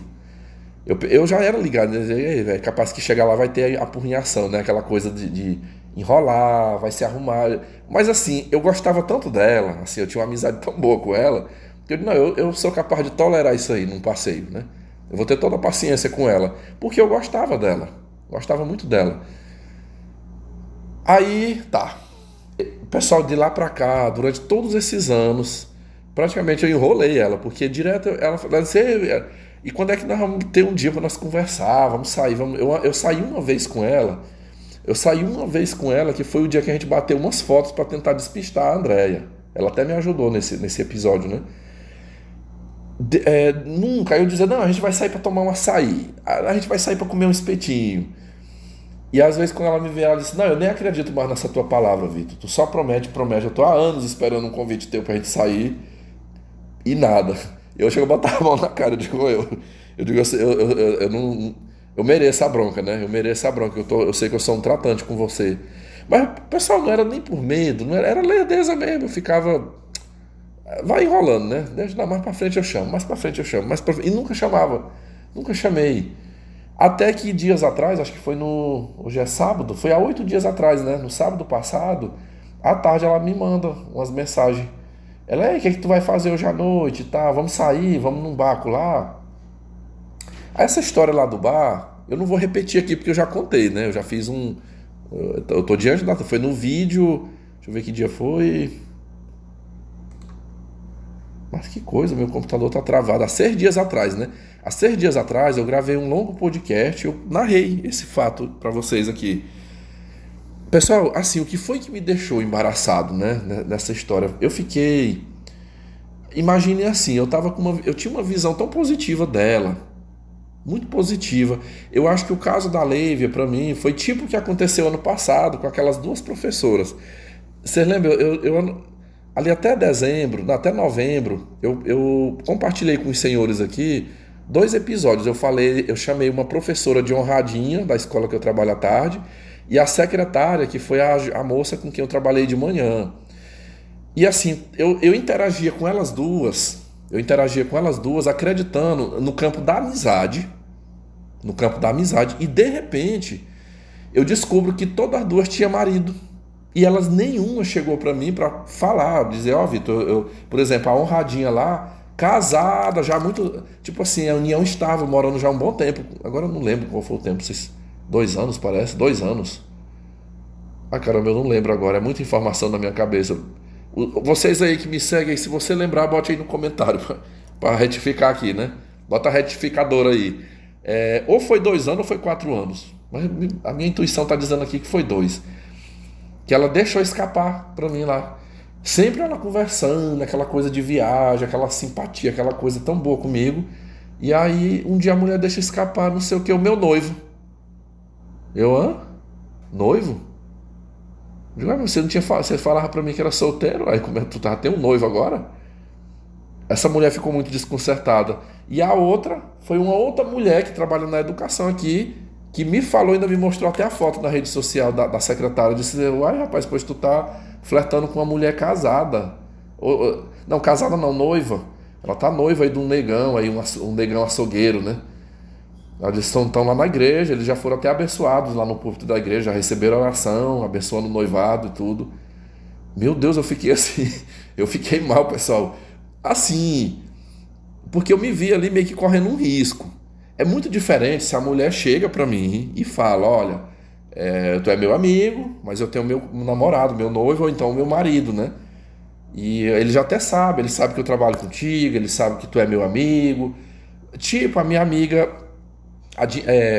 eu já era ligado, né? É capaz que chegar lá vai ter apurrinhação, né? Aquela coisa de enrolar, vai se arrumar. Mas assim, eu gostava tanto dela, assim, eu tinha uma amizade tão boa com ela, que eu sou capaz de tolerar isso aí num passeio, né? Eu vou ter toda a paciência com ela, porque eu gostava dela, gostava muito dela. Aí, tá. O pessoal de lá pra cá, durante todos esses anos, praticamente eu enrolei ela, porque direto ela falava assim, e quando é que nós vamos ter um dia para nós conversar, vamos sair, eu saí uma vez com ela, que foi o dia que a gente bateu umas fotos para tentar despistar a Andréia. Ela até me ajudou nesse episódio, né? Nunca, eu dizia, não, a gente vai sair para tomar um açaí, a gente vai sair para comer um espetinho. E às vezes quando ela me vê, ela diz, não, eu nem acredito mais nessa tua palavra, Vitor. Tu só promete. Eu tô há anos esperando um convite teu pra gente sair e nada. Eu chego a botar a mão na cara, eu digo, eu digo, eu não, Eu mereço a bronca, né? Eu mereço a bronca. Eu sei que eu sou um tratante com você. Mas, pessoal, não era nem por medo, não era lerdeza mesmo. Eu ficava. Vai enrolando, né? Deixa, não, mais pra frente eu chamo, mais pra frente eu chamo, e nunca chamava. Nunca chamei. Até que dias atrás, acho que foi no. Hoje é sábado, foi há 8 dias atrás, né? No sábado passado, à tarde ela me manda umas mensagens. Ela, o que é que tu vai fazer hoje à noite? Tá, vamos sair, vamos num barco lá. Essa história lá do bar, eu não vou repetir aqui porque eu já contei, né? Eu já fiz um. Eu tô diante da. Foi no vídeo. Deixa eu ver que dia foi. Mas que coisa, meu computador tá travado. Há 6 dias atrás, né? Há 6 dias atrás eu gravei um longo podcast, eu narrei esse fato pra vocês aqui. Pessoal, assim, o que foi que me deixou embaraçado, né, nessa história? Eu fiquei. Imagine assim, eu tinha uma visão tão positiva dela, muito positiva. Eu acho que o caso da Lívia, pra mim, foi tipo o que aconteceu ano passado com aquelas duas professoras. Vocês lembram? Ali até dezembro, não, até novembro, eu compartilhei com os senhores aqui 2 episódios. Eu chamei uma professora de honradinha da escola que eu trabalho à tarde e a secretária, que foi a moça com quem eu trabalhei de manhã. E assim, eu interagia com elas duas, acreditando no campo da amizade, e de repente eu descubro que todas as duas tinham marido. E elas nenhuma chegou pra mim pra falar, dizer, ó, Vitor, por exemplo, a honradinha lá, casada, já muito, tipo assim, a união estável, morando já há um bom tempo. Agora eu não lembro qual foi o tempo, 2 anos parece, 2 anos. Ah, caramba, eu não lembro agora, é muita informação na minha cabeça. Vocês aí que me seguem, se você lembrar, bote aí no comentário pra retificar aqui, né? Bota a retificadora aí. Ou foi 2 anos ou foi 4 anos. Mas a minha intuição tá dizendo aqui que foi 2. Que ela deixou escapar pra mim lá. Sempre ela conversando, aquela coisa de viagem, aquela simpatia, aquela coisa tão boa comigo. E aí, um dia a mulher deixa escapar, não sei o que, o meu noivo. Noivo? Eu digo, você não tinha falado, você falava pra mim que era solteiro, aí como é que tu tem um noivo agora? Essa mulher ficou muito desconcertada. E a outra foi uma outra mulher que trabalha na educação aqui, que me falou, ainda me mostrou até a foto na rede social da secretária. Disse, uai, rapaz, pois tu tá flertando com uma mulher casada. Não, casada não, noiva. Ela tá noiva aí de um negão, aí um negão açougueiro, né? Eles estão lá na igreja, eles já foram até abençoados lá no púlpito da igreja, já receberam oração, abençoando o noivado e tudo. Meu Deus, eu fiquei assim, eu fiquei mal, pessoal. Assim, porque eu me vi ali meio que correndo um risco. É muito diferente se a mulher chega pra mim e fala, olha, tu é meu amigo, mas eu tenho meu namorado, meu noivo, ou então meu marido, né? E ele já até sabe, ele sabe que eu trabalho contigo, ele sabe que tu é meu amigo. Tipo, a minha amiga,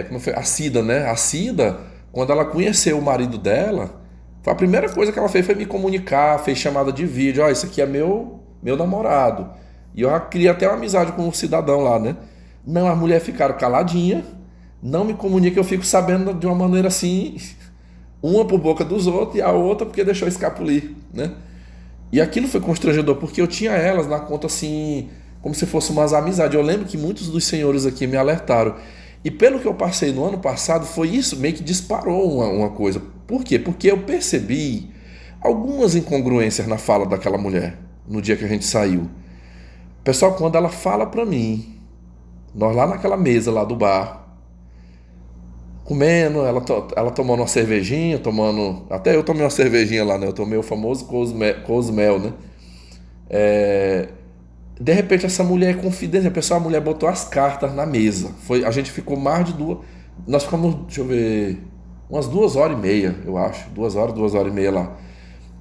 como foi? A Cida, né? A Cida, quando ela conheceu o marido dela, a primeira coisa que ela fez foi me comunicar, fez chamada de vídeo, ó, isso aqui é meu namorado. E eu já queria até uma amizade com o cidadão lá, né? Não, as mulheres ficaram caladinhas, não me comunica, eu fico sabendo de uma maneira assim, uma por boca dos outros e a outra porque deixou escapulir, né? E aquilo foi constrangedor, porque eu tinha elas na conta assim, como se fosse umas amizades. Eu lembro que muitos dos senhores aqui me alertaram. E pelo que eu passei no ano passado, foi isso, meio que disparou uma coisa. Por quê? Porque eu percebi algumas incongruências na fala daquela mulher, no dia que a gente saiu. Pessoal, quando ela fala pra mim, nós lá naquela mesa lá do bar, comendo, ela tomando uma cervejinha, até eu tomei uma cervejinha lá, né? Eu tomei o famoso Cosmel, né? De repente essa mulher é confidente, pessoal, a mulher botou as cartas na mesa. A gente ficou mais de 2. Nós ficamos, deixa eu ver, umas 2 horas e meia, eu acho. 2 horas e meia lá.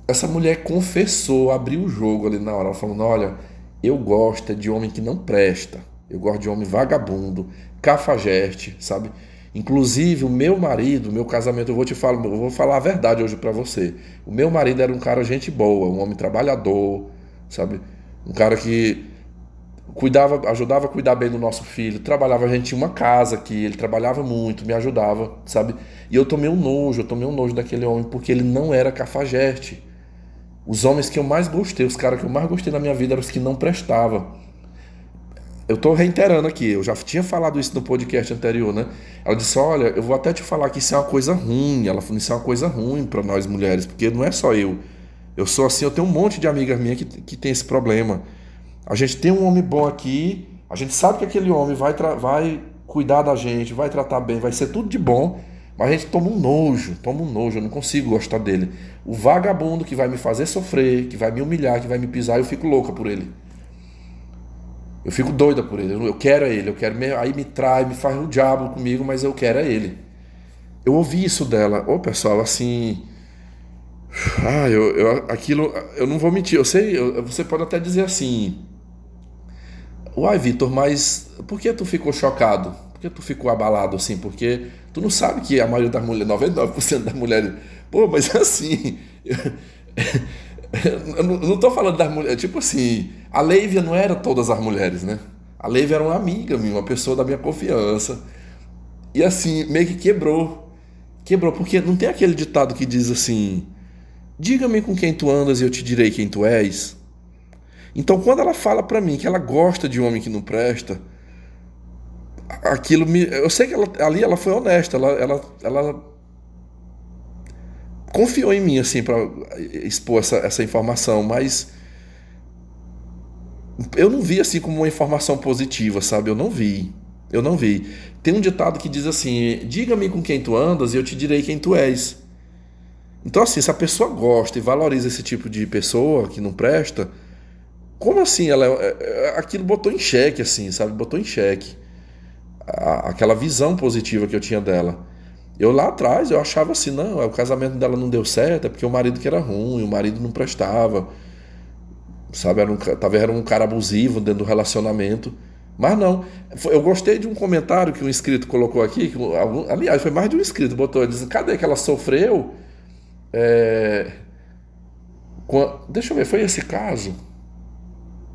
Essa mulher confessou, abriu o jogo ali na hora, ela falando, olha, eu gosto de homem que não presta. Eu gosto de homem vagabundo, cafajeste, sabe? Inclusive o meu marido, meu casamento, eu vou falar a verdade hoje pra você. O meu marido era um cara gente boa, um homem trabalhador, sabe? Um cara que ajudava a cuidar bem do nosso filho, trabalhava, a gente tinha uma casa aqui, ele trabalhava muito, me ajudava, sabe? E eu tomei um nojo daquele homem, porque ele não era cafajeste. Os homens que eu mais gostei, os caras que eu mais gostei na minha vida eram os que não prestavam. eu tô reiterando aqui, eu já tinha falado isso no podcast anterior, né? Ela disse, olha, eu vou até te falar que isso é uma coisa ruim. Ela falou, isso é uma coisa ruim para nós mulheres, porque não é só eu. Eu sou assim, eu tenho um monte de amigas minhas que tem esse problema. A gente tem um homem bom aqui, a gente sabe que aquele homem vai cuidar da gente, vai tratar bem, vai ser tudo de bom, mas a gente toma um nojo, eu não consigo gostar dele. O vagabundo que vai me fazer sofrer, que vai me humilhar, que vai me pisar, eu fico louca por ele. Eu fico doida por ele, eu quero ele, aí me trai, me faz o diabo comigo, mas eu quero ele. Eu ouvi isso dela, pessoal, assim, aquilo, eu não vou mentir, eu sei, você pode até dizer assim, uai, Vitor, mas por que tu ficou chocado? Por que tu ficou abalado assim? Porque tu não sabe que a maioria das mulheres, 99% das mulheres, pô, mas assim, eu não tô falando das mulheres, tipo assim, a Leívia não era todas as mulheres, né? A Leívia era uma amiga minha, uma pessoa da minha confiança. E assim, meio que quebrou. Quebrou, porque não tem aquele ditado que diz assim, diga-me com quem tu andas e eu te direi quem tu és. Então, quando ela fala pra mim que ela gosta de um homem que não presta, aquilo me. Eu sei que ali ela foi honesta, ela confiou em mim, assim, pra expor essa informação, mas eu não vi assim como uma informação positiva, sabe? Eu não vi. Eu não vi. Tem um ditado que diz assim: diga-me com quem tu andas e eu te direi quem tu és. Então, assim, se a pessoa gosta e valoriza esse tipo de pessoa que não presta. Como assim? Aquilo botou em xeque, assim, sabe? Botou em xeque aquela visão positiva que eu tinha dela. Eu lá atrás, eu achava assim, não, o casamento dela não deu certo, é porque o marido que era ruim, o marido não prestava, sabe? Talvez era um cara abusivo dentro do relacionamento. Mas não. Eu gostei de um comentário que um inscrito colocou aqui, aliás, foi mais de um inscrito, botou, disse, cadê que ela sofreu? Deixa eu ver, foi esse caso?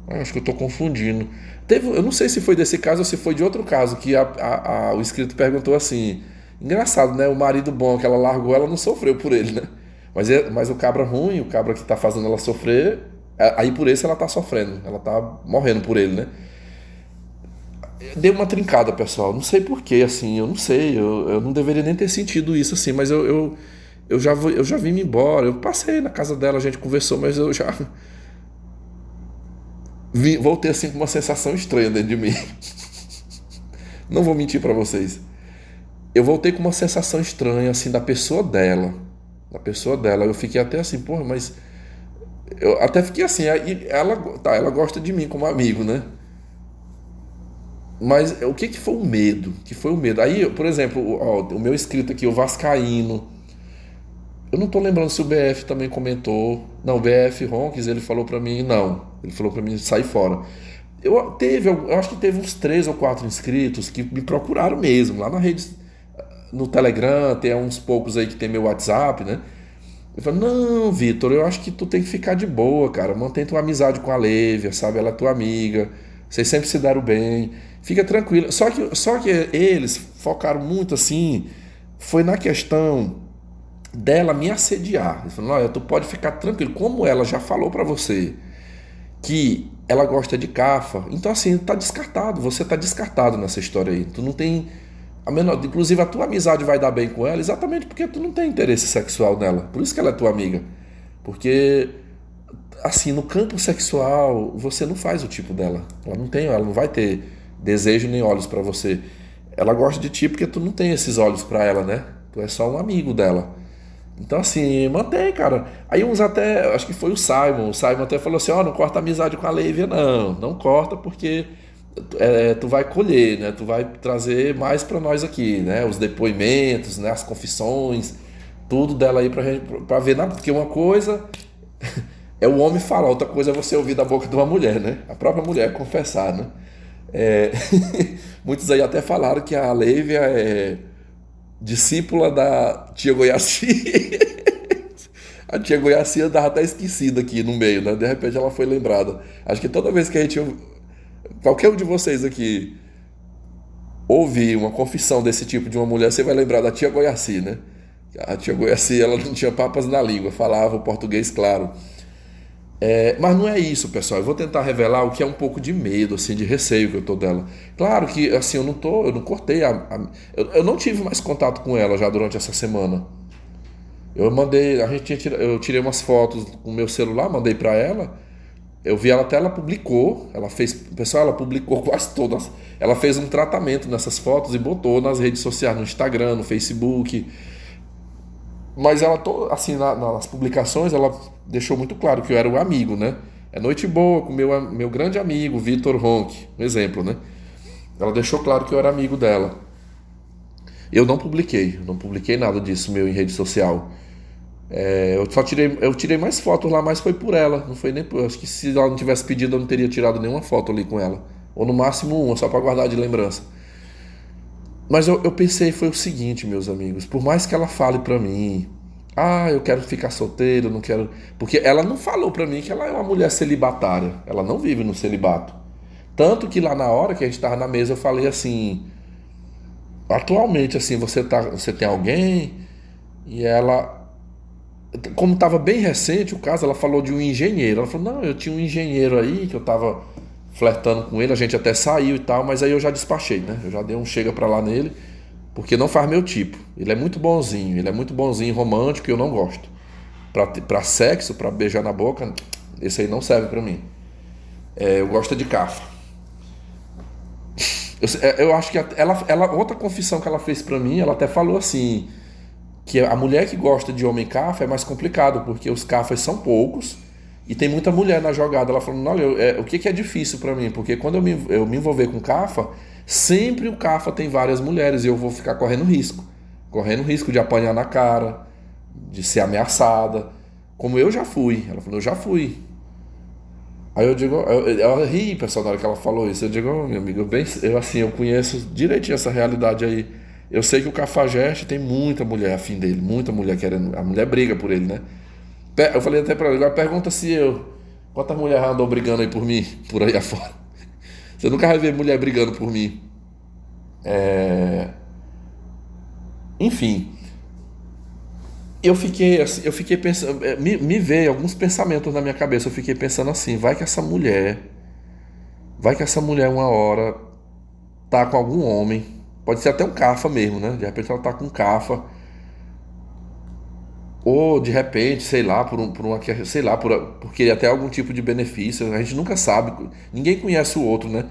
Acho que eu estou confundindo. Eu não sei se foi desse caso ou se foi de outro caso, que o inscrito perguntou assim, engraçado, né? O marido bom que ela largou, ela não sofreu por ele, né? Mas o cabra ruim, o cabra que está fazendo ela sofrer, aí por isso ela está sofrendo, ela está morrendo por ele, né? Deu uma trincada, pessoal, não sei porquê, assim, eu não sei, eu não deveria nem ter sentido isso, assim, mas eu já vim embora, eu passei na casa dela, a gente conversou, mas eu já... voltei assim com uma sensação estranha dentro de mim. Não vou mentir pra vocês. Eu voltei com uma sensação estranha assim da pessoa dela. Da pessoa dela. Eu fiquei até assim, porra, mas eu até fiquei assim, ela gosta de mim como amigo, né? Mas o que foi o medo? Que foi o medo? Aí, por exemplo, o meu inscrito aqui, o Vascaíno, eu não tô lembrando se o BF também comentou. Não, o BF Ronques, ele falou pra mim, não. Ele falou pra mim sair fora. Eu acho que teve uns 3 ou 4 inscritos que me procuraram mesmo, lá na rede, no Telegram, tem uns poucos aí que tem meu WhatsApp, né? Eu falei, não, Vitor, eu acho que tu tem que ficar de boa, cara. Mantém tua amizade com a Lívia, sabe? Ela é tua amiga. Vocês sempre se deram bem. Fica tranquilo. Só que eles focaram muito assim, foi na questão dela me assediar. Ele falou, olha, tu pode ficar tranquilo. Como ela já falou pra você que ela gosta de cafa, então assim, tá descartado. Você tá descartado nessa história aí. Tu não tem a menor... Inclusive a tua amizade vai dar bem com ela exatamente porque tu não tem interesse sexual nela. Por isso que ela é tua amiga. Porque, assim, no campo sexual, você não faz o tipo dela. Ela não vai ter desejo nem olhos pra você. Ela gosta de ti porque tu não tem esses olhos pra ela, né? Tu é só um amigo dela. Então, assim, mantém, cara. Aí uns até, acho que foi o Simon até falou assim, não corta amizade com a Lívia, não corta porque tu vai colher, né? Tu vai trazer mais pra nós aqui, né? Os depoimentos, né? As confissões, tudo dela aí pra ver nada, porque uma coisa é o homem falar, outra coisa é você ouvir da boca de uma mulher, né? A própria mulher confessar, né? Muitos aí até falaram que a Lívia é discípula da tia Goiaci. A tia Goiaci andava até esquecida aqui no meio, né? De repente ela foi lembrada. Acho que toda vez que a gente... Qualquer um de vocês aqui ouvir uma confissão desse tipo de uma mulher, você vai lembrar da tia Goiaci, né? A tia Goiaci, ela não tinha papas na língua, falava o português claro. Mas não é isso, pessoal. Eu vou tentar revelar o que é um pouco de medo, assim, de receio que eu tô dela. Claro que, assim, eu não cortei eu não tive mais contato com ela já durante essa semana. Eu tirei umas fotos com o meu celular, mandei pra ela. Eu vi ela até, ela publicou, pessoal, ela publicou quase todas. Ela fez um tratamento nessas fotos e botou nas redes sociais, no Instagram, no Facebook. Mas ela, assim, nas publicações, ela deixou muito claro que eu era o amigo, né? É noite boa com meu grande amigo, Vitor Ronck, um exemplo, né? Ela deixou claro que eu era amigo dela. Eu não publiquei nada disso meu em rede social. Eu tirei mais fotos lá, mas foi por ela. Não foi nem por. Acho que se ela não tivesse pedido, eu não teria tirado nenhuma foto ali com ela. Ou no máximo uma, só para guardar de lembrança. Mas eu pensei, foi o seguinte, meus amigos. Por mais que ela fale pra mim, eu quero ficar solteiro, não quero. Porque ela não falou pra mim que ela é uma mulher celibatária. Ela não vive no celibato. Tanto que lá na hora que a gente tava na mesa, eu falei assim. Atualmente, assim, você tem alguém? E ela. Como estava bem recente o caso, ela falou de um engenheiro. Ela falou, não, eu tinha um engenheiro aí que eu estava flertando com ele, a gente até saiu e tal, mas aí eu já despachei, né? Eu já dei um chega pra lá nele, porque não faz meu tipo. Ele é muito bonzinho, romântico e eu não gosto. Pra sexo, pra beijar na boca, esse aí não serve pra mim. Eu gosto de cafa. Eu acho que outra confissão que ela fez pra mim, ela até falou assim, que a mulher que gosta de homem cafa é mais complicado, porque os cafas são poucos e tem muita mulher na jogada. Ela falando, olha, o que é difícil pra mim? Porque quando eu me envolver com cafa, sempre o cafa tem várias mulheres e eu vou ficar correndo risco. Correndo risco de apanhar na cara, de ser ameaçada, como eu já fui. Ela falou, eu já fui. Aí eu digo, ela ri, pessoal, na hora que ela falou isso. Eu digo, meu amigo, eu conheço direitinho essa realidade aí. Eu sei que o Cafajeste tem muita mulher afim dele, muita mulher querendo. A mulher briga por ele, né? Eu falei até pra ela, agora pergunta se quantas mulheres andam brigando aí por mim, por aí afora. Você nunca vai ver mulher brigando por mim. Enfim, eu fiquei pensando, me veio alguns pensamentos na minha cabeça. Eu fiquei pensando assim, vai que essa mulher uma hora tá com algum homem, pode ser até um cafa mesmo, né? De repente ela tá com um cafa, ou de repente, sei lá, sei lá, por querer até algum tipo de benefício. A gente nunca sabe, ninguém conhece o outro, né?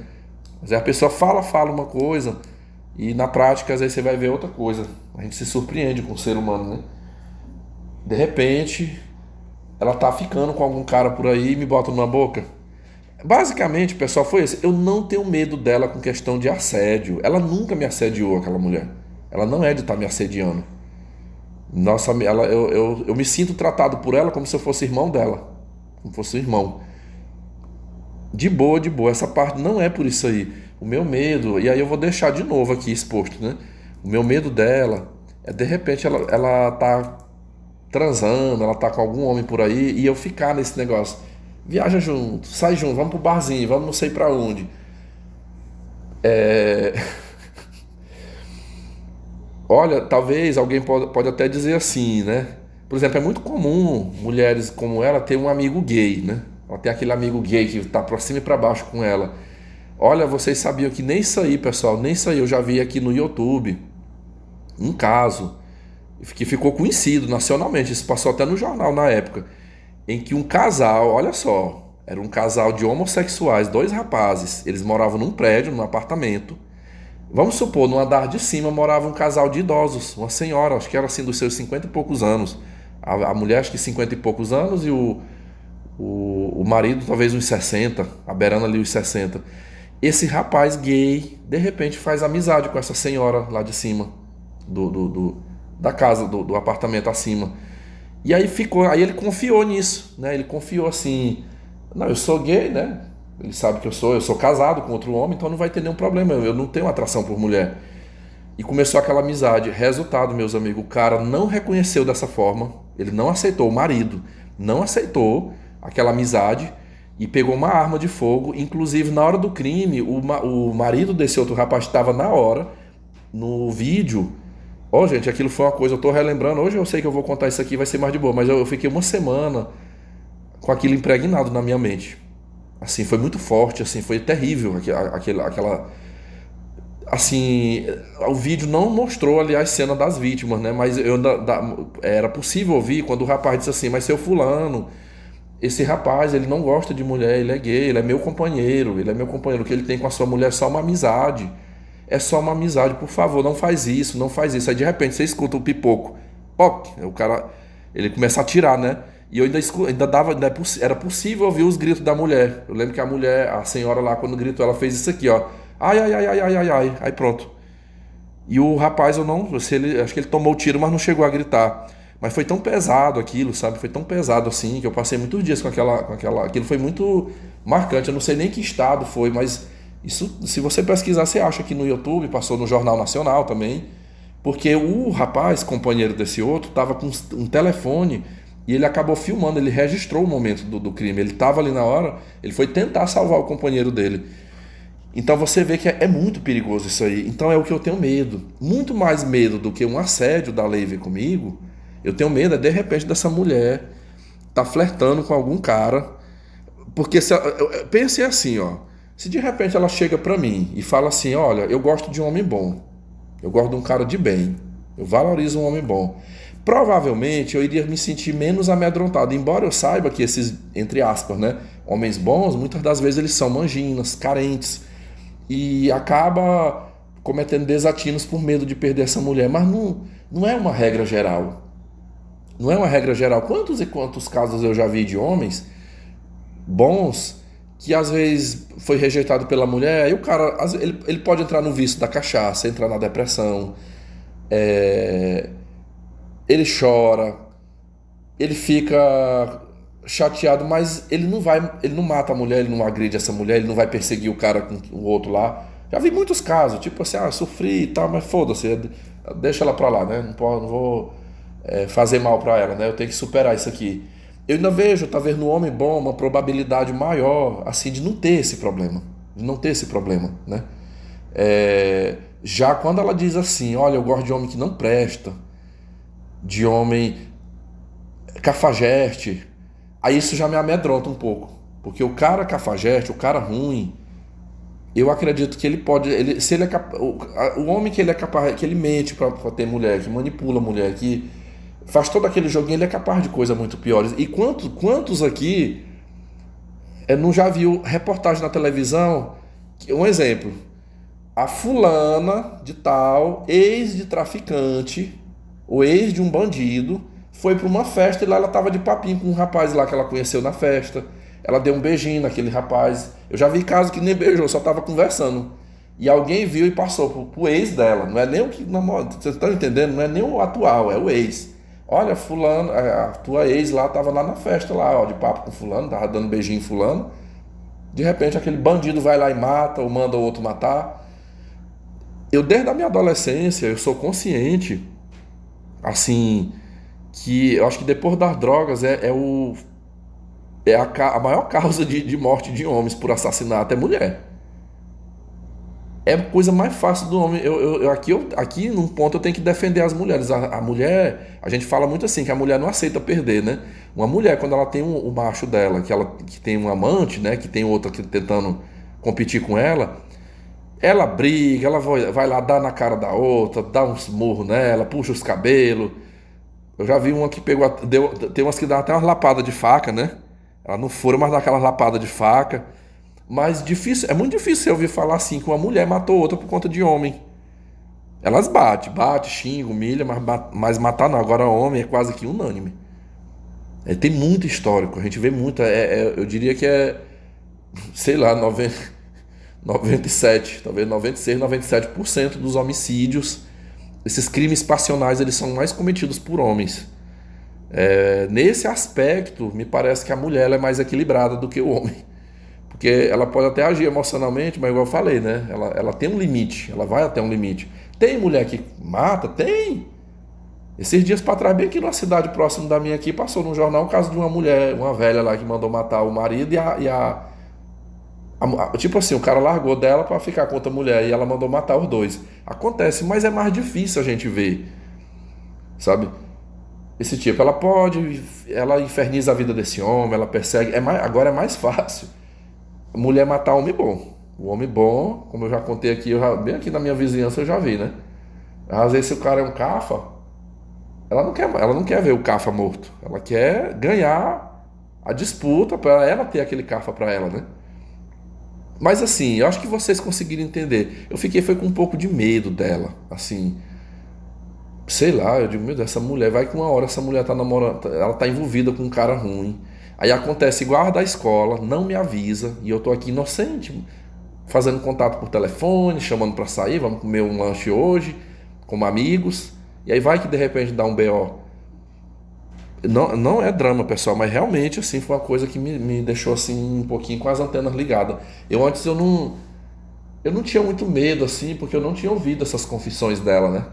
Mas aí a pessoa fala uma coisa e na prática às vezes você vai ver outra coisa. A gente se surpreende com o ser humano, né? De repente, ela tá ficando com algum cara por aí e me bota numa boca. Basicamente, pessoal, foi isso. Eu não tenho medo dela com questão de assédio. Ela nunca me assediou, aquela mulher. Ela não é de estar me assediando. Nossa, eu me sinto tratado por ela como se eu fosse irmão dela. Como fosse um irmão. De boa, de boa. Essa parte não é por isso aí. O meu medo, e aí eu vou deixar de novo aqui exposto, né? O meu medo dela é de repente ela tá transando, ela tá com algum homem por aí e eu ficar nesse negócio. Viaja junto, sai junto, vamos pro barzinho, vamos não sei pra onde. Olha, talvez alguém pode até dizer assim, né? Por exemplo, é muito comum mulheres como ela ter um amigo gay, né? Ela tem aquele amigo gay que tá pra cima e pra baixo com ela. Olha, vocês sabiam que nem isso aí, pessoal, nem isso aí eu já vi aqui no YouTube. Um caso que ficou conhecido nacionalmente, isso passou até no jornal na época, em que um casal, olha só, era um casal de homossexuais, dois rapazes, eles moravam num prédio, num apartamento. Vamos supor, no andar de cima morava um casal de idosos, uma senhora, acho que era assim dos seus 50 e poucos anos. A mulher acho que 50 e poucos anos e o marido talvez uns 60, aberando ali os 60. Esse rapaz gay, de repente, faz amizade com essa senhora lá de cima, da casa, do apartamento acima. E aí ele confiou nisso, né? Ele confiou assim, não, eu sou gay, né? Ele sabe que eu sou casado com outro homem, então não vai ter nenhum problema, eu não tenho atração por mulher. E começou aquela amizade. Resultado, meus amigos, o cara não reconheceu dessa forma, ele não aceitou, o marido não aceitou aquela amizade e pegou uma arma de fogo. Inclusive, na hora do crime, o marido desse outro rapaz estava na hora, no vídeo. Gente, aquilo foi uma coisa, eu tô relembrando. Hoje eu sei que eu vou contar isso aqui, vai ser mais de boa, mas eu fiquei uma semana com aquilo impregnado na minha mente. Assim, foi muito forte, assim, foi terrível aquela. Assim, o vídeo não mostrou, aliás, cena das vítimas, né? Mas era possível ouvir quando o rapaz disse assim: mas seu fulano, esse rapaz, ele não gosta de mulher, ele é gay, ele é meu companheiro, o que ele tem com a sua mulher é só uma amizade. É só uma amizade, por favor, não faz isso, não faz isso. Aí de repente você escuta o pipoco, poc, o cara, ele começa a atirar, né? E eu ainda dava, era possível ouvir os gritos da mulher. Eu lembro que a mulher, a senhora lá, quando gritou, ela fez isso aqui, ó. Ai, ai, ai, ai, ai, ai, ai. Aí pronto. E o rapaz, eu não, se ele, acho que ele tomou o tiro, mas não chegou a gritar. Mas foi tão pesado aquilo, sabe? Foi tão pesado assim, que eu passei muitos dias aquilo foi muito marcante. Eu não sei nem que estado foi, mas isso, se você pesquisar, você acha que no YouTube, passou no Jornal Nacional também, porque o rapaz, companheiro desse outro, estava com um telefone e ele acabou filmando, ele registrou o momento do crime. Ele estava ali na hora, ele foi tentar salvar o companheiro dele. Então você vê que é muito perigoso isso aí. Então é o que eu tenho medo. Muito mais medo do que um assédio da lei vir comigo. Eu tenho medo, de repente, dessa mulher tá flertando com algum cara. Porque pense assim, ó. Se de repente ela chega pra mim e fala assim: olha, eu gosto de um homem bom. Eu gosto de um cara de bem. Eu valorizo um homem bom. Provavelmente eu iria me sentir menos amedrontado. Embora eu saiba que esses, entre aspas, né, homens bons, muitas das vezes eles são manginas, carentes. E acaba cometendo desatinos por medo de perder essa mulher. Mas não é uma regra geral. Não é uma regra geral. Quantos e quantos casos eu já vi de homens bons que às vezes foi rejeitado pela mulher e o cara, ele pode entrar no vício da cachaça, entrar na depressão, ele chora, ele fica chateado, mas ele não mata a mulher, ele não agride essa mulher, ele não vai perseguir o cara com o outro lá. Já vi muitos casos, tipo assim, sofri e tal, mas foda-se, deixa ela pra lá, né? Não vou fazer mal pra ela, né? Eu tenho que superar isso aqui. Eu ainda vejo, talvez no homem bom, uma probabilidade maior, assim, de não ter esse problema. De não ter esse problema, né? Já quando ela diz assim, olha, eu gosto de homem que não presta, de homem cafajeste, aí isso já me amedronta um pouco. Porque o cara cafajeste, o cara ruim, eu acredito que ele pode. Se ele é o homem que ele é capaz, que ele mente pra ter mulher, que manipula a mulher, que faz todo aquele joguinho, ele é capaz de coisas muito piores. E quantos aqui não já viu reportagem na televisão? Um exemplo. A fulana de tal, ex de traficante, ou ex de um bandido, foi para uma festa e lá ela estava de papinho com um rapaz lá que ela conheceu na festa. Ela deu um beijinho naquele rapaz. Eu já vi casos que nem beijou, só estava conversando. E alguém viu e passou pro ex dela. Não é nem o que namora. Vocês estão entendendo? Não é nem o atual, é o ex. Olha, fulano, a tua ex lá estava lá na festa, lá, ó, de papo com fulano, tava dando beijinho em fulano. De repente aquele bandido vai lá e mata, ou manda o outro matar. Eu, desde a minha adolescência, eu sou consciente, assim, que eu acho que depois das drogas a maior causa de morte de homens por assassinato é mulher. É a coisa mais fácil do homem. Aqui, num ponto, eu tenho que defender as mulheres. A mulher, a gente fala muito assim, que a mulher não aceita perder, né? Uma mulher, quando ela tem o macho dela, que tem um amante, né? Que tem outro aqui tentando competir com ela briga, ela vai lá dar na cara da outra, dá uns murros nela, puxa os cabelos. Eu já vi uma que pegou, tem umas que dá até umas lapadas de faca, né? Ela não fura, mas dá aquelas lapadas de faca. Mas é muito difícil você ouvir falar assim que uma mulher matou outra por conta de homem. Elas bate, xinga, humilha, mas matar não. Agora homem é quase que unânime. Tem muito histórico, a gente vê muito. Eu diria que sei lá, 97, talvez 96, 97% dos homicídios, esses crimes passionais, eles são mais cometidos por homens. Nesse aspecto, me parece que a mulher ela é mais equilibrada do que o homem. Porque ela pode até agir emocionalmente, mas igual eu falei, né? Ela tem um limite, ela vai até um limite. Tem mulher que mata? Tem. Esses dias para trás, bem aqui numa cidade próxima da minha aqui, passou no jornal o caso de uma mulher, uma velha lá que mandou matar o marido tipo assim, o cara largou dela para ficar com outra mulher e ela mandou matar os dois. Acontece, mas é mais difícil a gente ver, sabe? esse tipo. Ela inferniza a vida desse homem, ela persegue. Agora é mais fácil mulher matar homem bom. O homem bom, como eu já contei aqui, bem aqui na minha vizinhança eu já vi, né? Às vezes se o cara é um cafa, ela não quer ver o cafa morto. Ela quer ganhar a disputa para ela ter aquele cafa para ela, né? Mas assim, eu acho que vocês conseguiram entender. Foi com um pouco de medo dela, assim. Sei lá, eu digo, meu Deus, essa mulher, vai que uma hora essa mulher tá namorando, ela tá envolvida com um cara ruim. Aí acontece igual a da escola, não me avisa, e eu tô aqui inocente, fazendo contato por telefone, chamando pra sair, vamos comer um lanche hoje, como amigos. E aí vai que de repente dá um BO. Não, não é drama, pessoal, mas realmente assim foi uma coisa que me deixou assim um pouquinho com as antenas ligadas. Antes eu não tinha muito medo assim, porque eu não tinha ouvido essas confissões dela, né?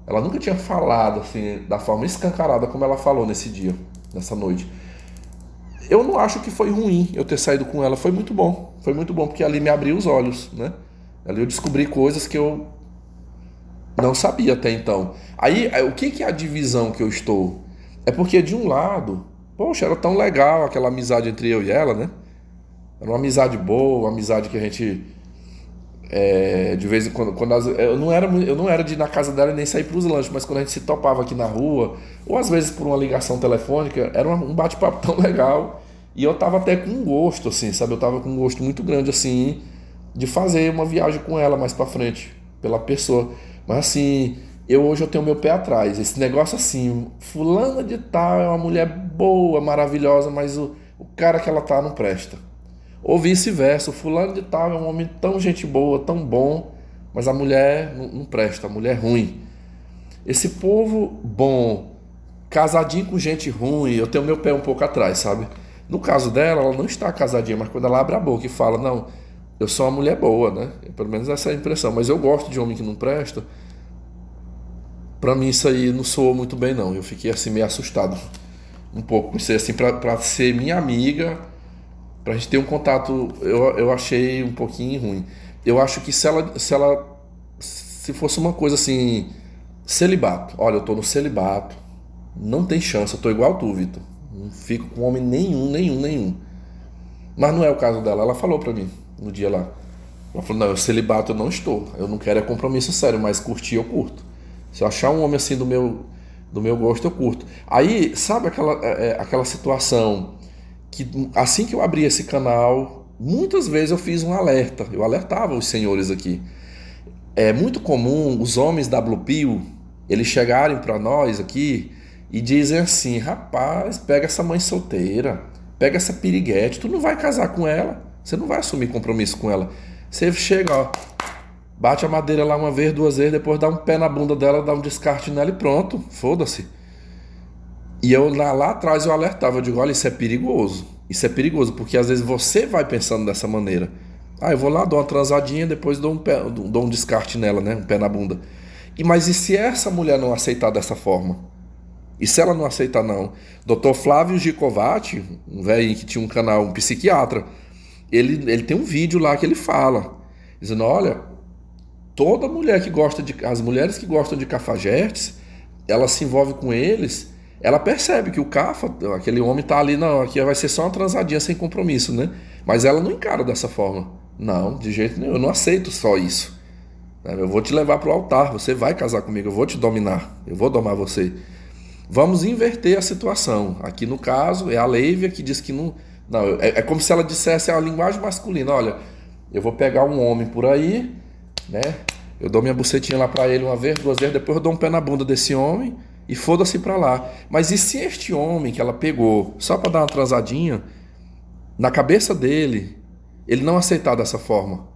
Ela nunca tinha falado assim da forma escancarada como ela falou nesse dia, nessa noite. Eu não acho que foi ruim eu ter saído com ela, foi muito bom. Foi muito bom porque ali me abriu os olhos, né? Ali eu descobri coisas que eu não sabia até então. Aí, o que é a divisão que eu estou? É porque de um lado, poxa, era tão legal aquela amizade entre eu e ela, né? Era uma amizade boa, uma amizade que a gente, de vez em quando, eu não era de ir na casa dela e nem sair para os lanches, mas quando a gente se topava aqui na rua, ou às vezes por uma ligação telefônica, era um bate-papo tão legal. E eu tava até com um gosto, assim, sabe? Eu tava com um gosto muito grande, assim, de fazer uma viagem com ela mais pra frente, pela pessoa. Mas assim, hoje eu tenho meu pé atrás. Esse negócio assim, fulana de tal é uma mulher boa, maravilhosa, mas o cara que ela tá não presta. Ou vice-versa, o fulano de tal é um homem tão gente boa, tão bom, mas a mulher não presta, a mulher é ruim. Esse povo bom, casadinho com gente ruim, eu tenho meu pé um pouco atrás, sabe? No caso dela, ela não está casadinha, mas quando ela abre a boca e fala, não, eu sou uma mulher boa, né? Pelo menos essa é a impressão, mas eu gosto de homem que não presta. Pra mim isso aí não soou muito bem, não. Eu fiquei assim meio assustado um pouco. Pensei assim, pra ser minha amiga, pra gente ter um contato, eu achei um pouquinho ruim. Eu acho que se fosse uma coisa assim, celibato. Olha, eu tô no celibato, não tem chance, eu tô igual tu, Vitor. Não fico com homem nenhum. Mas não é o caso dela. Ela falou pra mim no dia lá. Ela falou, não, eu celibato eu não estou. Eu não quero compromisso sério, mas curtir eu curto. Se eu achar um homem assim do meu gosto, eu curto. Aí, sabe aquela situação que assim que eu abri esse canal, muitas vezes eu fiz um alerta. Eu alertava os senhores aqui. É muito comum os homens da Blue Pill, eles chegarem pra nós aqui e dizem assim, rapaz, pega essa mãe solteira, pega essa piriguete, tu não vai casar com ela, você não vai assumir compromisso com ela. Você chega, ó, bate a madeira lá uma vez, duas vezes, depois dá um pé na bunda dela, dá um descarte nela e pronto, foda-se. E eu lá atrás eu alertava, eu digo, olha, isso é perigoso, porque às vezes você vai pensando dessa maneira. Ah, eu vou lá, dou uma transadinha, depois dou um descarte nela, né, um pé na bunda. Mas e se essa mulher não aceitar dessa forma? E se ela não aceitar, não? Dr. Flávio Gicovati, um velho que tinha um canal, um psiquiatra, ele tem um vídeo lá que ele fala, dizendo, olha, toda mulher as mulheres que gostam de cafajestes, ela se envolve com eles, ela percebe que o cafa, aquele homem tá ali, não, aqui vai ser só uma transadinha sem compromisso, né? Mas ela não encara dessa forma. Não, de jeito nenhum, eu não aceito só isso. Eu vou te levar pro altar, você vai casar comigo, eu vou te dominar, eu vou domar você. Vamos inverter a situação. Aqui no caso é a Leívia que diz que não. Não, é como se ela dissesse a linguagem masculina. Olha, eu vou pegar um homem por aí, né? Eu dou minha bucetinha lá pra ele uma vez, duas vezes, depois eu dou um pé na bunda desse homem e foda-se pra lá. Mas e se este homem que ela pegou só pra dar uma transadinha, na cabeça dele, ele não aceitar dessa forma?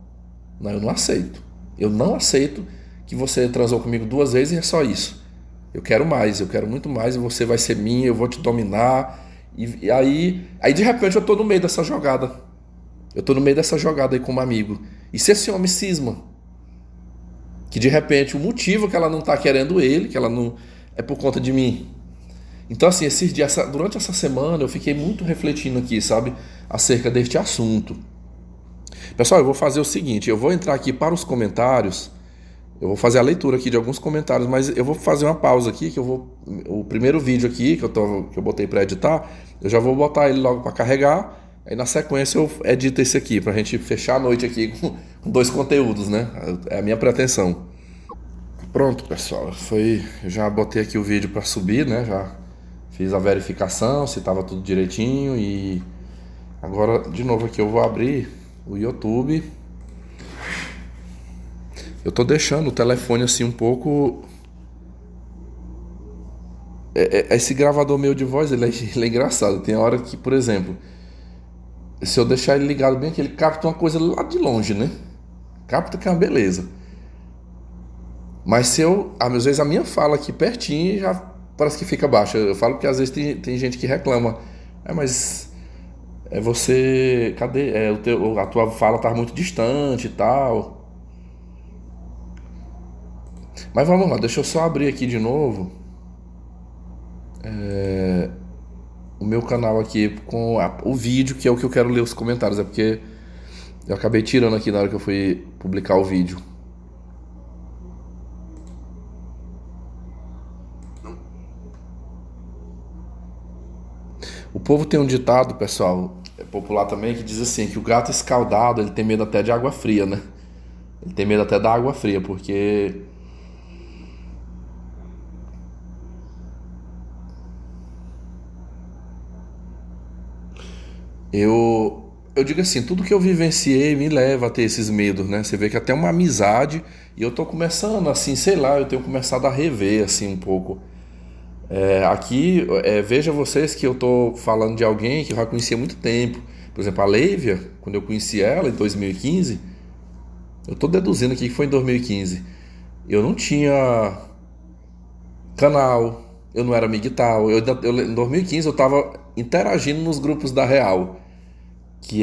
Não, eu não aceito. Eu não aceito que você transou comigo duas vezes e é só isso. Eu quero mais, eu quero muito mais e você vai ser minha, eu vou te dominar. E aí de repente eu tô no meio dessa jogada. Eu tô no meio dessa jogada aí com um amigo. E se esse homem cisma? Que de repente o motivo que ela não tá querendo ele, que ela não... é por conta de mim. Então assim, esses dias, durante essa semana eu fiquei muito refletindo aqui, sabe? Acerca deste assunto. Pessoal, eu vou fazer o seguinte, eu vou entrar aqui para os comentários. Eu vou fazer a leitura aqui de alguns comentários, mas eu vou fazer uma pausa aqui, que eu vou. O primeiro vídeo aqui que eu botei para editar, eu já vou botar ele logo para carregar. Aí na sequência eu edito esse aqui, pra gente fechar a noite aqui com dois conteúdos, né? É a minha pretensão. Pronto, pessoal. Eu já botei aqui o vídeo para subir, né? Já fiz a verificação, se tava tudo direitinho. E agora, de novo aqui, eu vou abrir o YouTube. Eu tô deixando o telefone assim um pouco. Esse gravador meu de voz, ele é engraçado. Tem hora que, por exemplo, se eu deixar ele ligado bem aqui, ele capta uma coisa lá de longe, né? Capta que é uma beleza. Mas se eu, às vezes a minha fala aqui pertinho já parece que fica baixa. Eu falo que às vezes tem gente que reclama. Mas você, cadê? A tua fala tá muito distante e tal. Mas vamos lá, deixa eu só abrir aqui de novo o meu canal aqui com o vídeo, que é o que eu quero ler os comentários. É porque eu acabei tirando aqui na hora que eu fui publicar o vídeo. O povo tem um ditado, pessoal, popular também, que diz assim, que o gato escaldado, ele tem medo até de água fria, né? Ele tem medo até da água fria, porque eu digo assim, tudo que eu vivenciei me leva a ter esses medos, né? Você vê que até uma amizade, e eu tô começando assim, sei lá, eu tenho começado a rever assim um pouco. Aqui, veja vocês que eu tô falando de alguém que eu já conhecia há muito tempo. Por exemplo, a Leívia, quando eu conheci ela em 2015, eu tô deduzindo aqui que foi em 2015. Eu não tinha canal, eu não era migtal. Em 2015 eu tava interagindo nos grupos da Real, que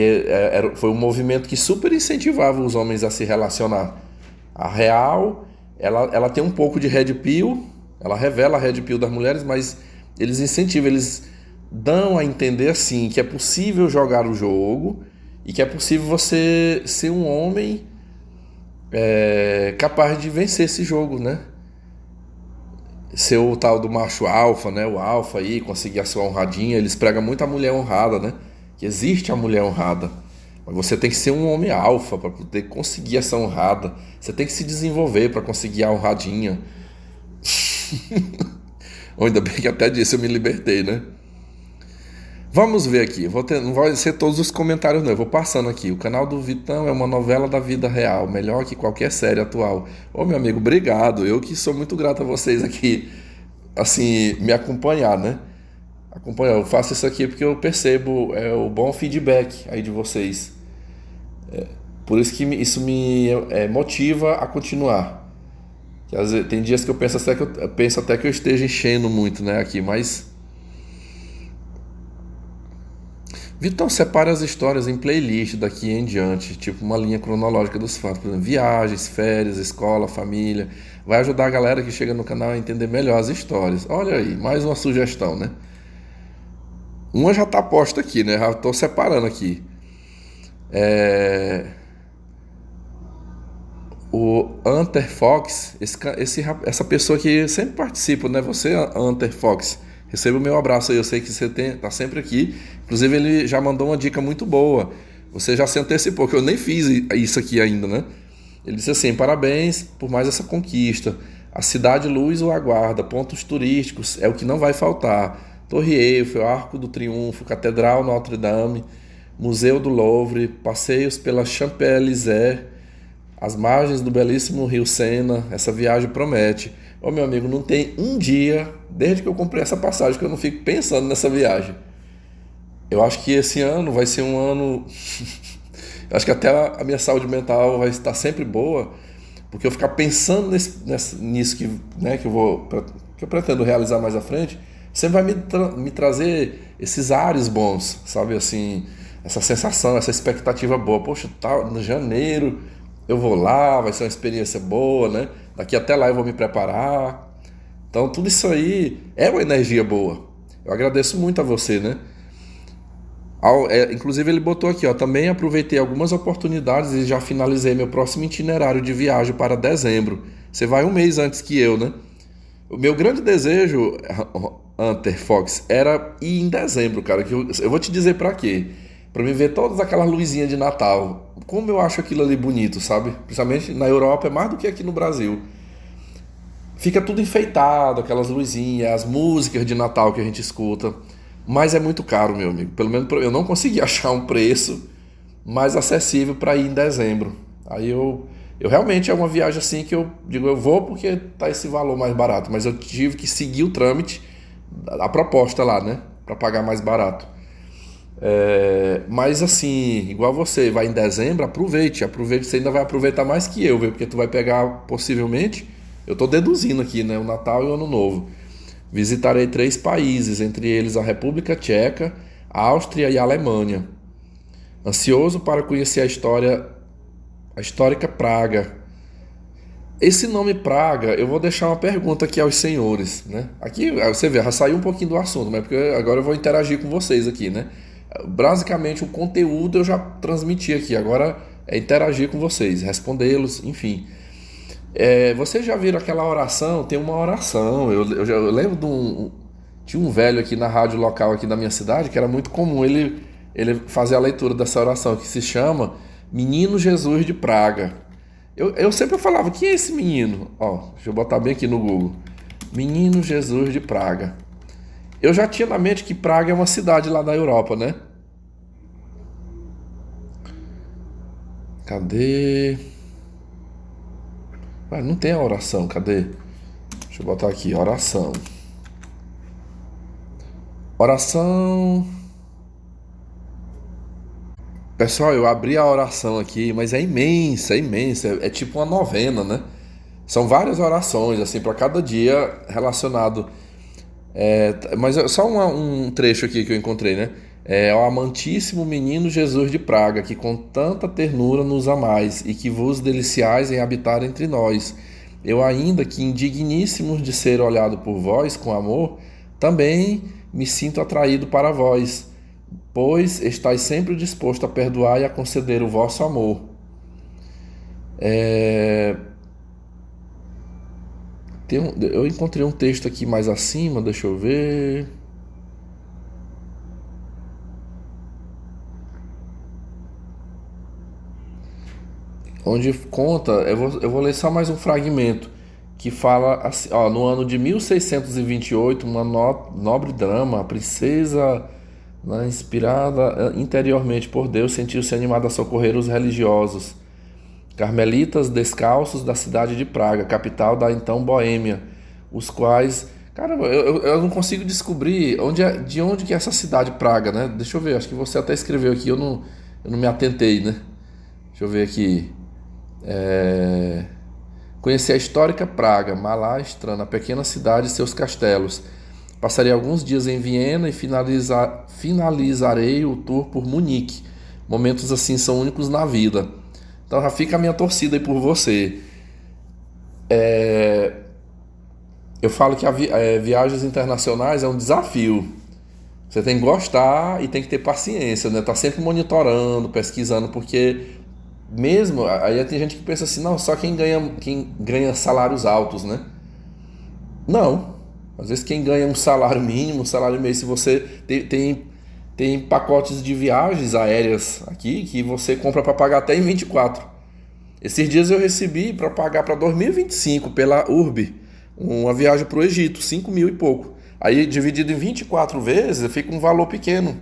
foi um movimento que super incentivava os homens a se relacionar. A Real, ela tem um pouco de red pill, ela revela a red pill das mulheres, mas eles incentivam, eles dão a entender assim que é possível jogar o jogo e que é possível você ser um homem capaz de vencer esse jogo, né? Ser o tal do macho alfa, né? O alfa aí, conseguir a sua honradinha. Eles pregam muito a mulher honrada, né? Que existe a mulher honrada. Mas você tem que ser um homem alfa para poder conseguir essa honrada. Você tem que se desenvolver para conseguir a honradinha. Ainda bem que até disso eu me libertei, né? Vamos ver aqui. Não vai ser todos os comentários, não. Eu vou passando aqui. O canal do Vitão é uma novela da vida real, melhor que qualquer série atual. Ô, meu amigo, obrigado. Eu que sou muito grato a vocês aqui, assim, me acompanhar, né? Acompanhar. Eu faço isso aqui porque eu percebo o bom feedback aí de vocês. Por isso que isso me motiva a continuar. Que, às vezes, tem dias que eu penso até que eu esteja enchendo muito, né, aqui, mas Vitão, separa as histórias em playlist daqui em diante, tipo uma linha cronológica dos fatos, por exemplo, viagens, férias, escola, família. Vai ajudar a galera que chega no canal a entender melhor as histórias. Olha aí, mais uma sugestão, né? Uma já tá posta aqui, né? Já tô separando aqui. O Hunter Fox, essa pessoa que sempre participa, né? Você, Hunter Fox, receba o meu abraço aí. Eu sei que você tá sempre aqui. Inclusive, ele já mandou uma dica muito boa. Você já se antecipou, que eu nem fiz isso aqui ainda, né? Ele disse assim: parabéns por mais essa conquista. A Cidade Luz o aguarda. Pontos turísticos é o que não vai faltar. Torre Eiffel, Arco do Triunfo, Catedral Notre Dame, Museu do Louvre, passeios pela Champs-Élysées, as margens do belíssimo Rio Sena. Essa viagem promete. Ô, meu amigo, não tem um dia, desde que eu comprei essa passagem, que eu não fico pensando nessa viagem. Eu acho que esse ano vai ser um ano... Eu acho que até a minha saúde mental vai estar sempre boa, porque eu ficar pensando nisso que, né, que eu pretendo realizar mais à frente, sempre vai me trazer esses ares bons, sabe, assim, essa sensação, essa expectativa boa. Poxa, tá, no janeiro eu vou lá, vai ser uma experiência boa, né? Daqui até lá eu vou me preparar. Então tudo isso aí é uma energia boa. Eu agradeço muito a você, né? Inclusive ele botou aqui, ó, também aproveitei algumas oportunidades e já finalizei meu próximo itinerário de viagem para dezembro. Você vai um mês antes que eu, né? O meu grande desejo, Hunter Fox, era ir em dezembro, cara. Que eu vou te dizer pra quê. Pra me ver todas aquelas luzinhas de Natal. Como eu acho aquilo ali bonito, sabe? Principalmente na Europa, é mais do que aqui no Brasil. Fica tudo enfeitado, aquelas luzinhas, as músicas de Natal que a gente escuta. Mas é muito caro, meu amigo. Pelo menos eu não consegui achar um preço mais acessível para ir em dezembro. Aí eu realmente é uma viagem assim que eu digo, eu vou porque tá esse valor mais barato, mas eu tive que seguir o trâmite, a proposta lá, né, para pagar mais barato. Mas assim, igual você vai em dezembro, aproveite, você ainda vai aproveitar mais que eu, viu? Porque tu vai pegar possivelmente, eu tô deduzindo aqui, né, o Natal e o Ano Novo. Visitarei 3 países, entre eles a República Tcheca, a Áustria e a Alemanha. Ansioso para conhecer a histórica Praga. Esse nome Praga, eu vou deixar uma pergunta aqui aos senhores, né? Aqui, você vê, já saiu um pouquinho do assunto, mas porque agora eu vou interagir com vocês aqui, né? Basicamente, o conteúdo eu já transmiti aqui, agora é interagir com vocês, respondê-los, enfim. Vocês já viram aquela oração? Tem uma oração, eu lembro tinha um velho aqui na rádio local aqui da minha cidade, que era muito comum ele fazer a leitura dessa oração, que se chama Menino Jesus de Praga. Eu sempre falava, quem é esse menino? Ó, deixa eu botar bem aqui no Google. Menino Jesus de Praga. Eu já tinha na mente que Praga é uma cidade lá da Europa, né? Cadê? Ah, não tem a oração, cadê? Deixa eu botar aqui, oração. Oração. Pessoal, eu abri a oração aqui, mas é imensa, é imensa. É tipo uma novena, né? São várias orações, assim, para cada dia relacionado. Mas só um trecho aqui que eu encontrei, né? Ao amantíssimo menino Jesus de Praga, que com tanta ternura nos amais e que vos deliciais em habitar entre nós. Eu ainda que indigníssimos de ser olhado por vós com amor, também me sinto atraído para vós, pois estáis sempre disposto a perdoar e a conceder o vosso amor. É, eu encontrei um texto aqui mais acima, deixa eu ver. Onde conta, eu vou ler só mais um fragmento, que fala assim, ó, no ano de 1628, uma nobre drama, a princesa, né, inspirada interiormente por Deus, sentiu-se animada a socorrer os religiosos carmelitas descalços da cidade de Praga, capital da então Boêmia, os quais, cara, eu não consigo descobrir de onde que é essa cidade Praga, né? Deixa eu ver, acho que você até escreveu aqui, eu não me atentei, né? Deixa eu ver aqui. É... Conheci a histórica Praga, Malá na pequena cidade e seus castelos. Passarei alguns dias em Viena e finalizarei o tour por Munique. Momentos assim são únicos na vida. Então já fica a minha torcida aí por você. Eu falo que viagens internacionais é um desafio. Você tem que gostar e tem que ter paciência, né? Tá sempre monitorando, pesquisando, porque mesmo aí tem gente que pensa assim, não, só quem ganha salários altos, né? Não. Às vezes quem ganha um salário mínimo, um salário meio, se você tem pacotes de viagens aéreas aqui que você compra para pagar até em 24. Esses dias eu recebi para pagar para 2025 pela Urb uma viagem para o Egito, 5 mil e pouco. Aí dividido em 24 vezes fica um valor pequeno.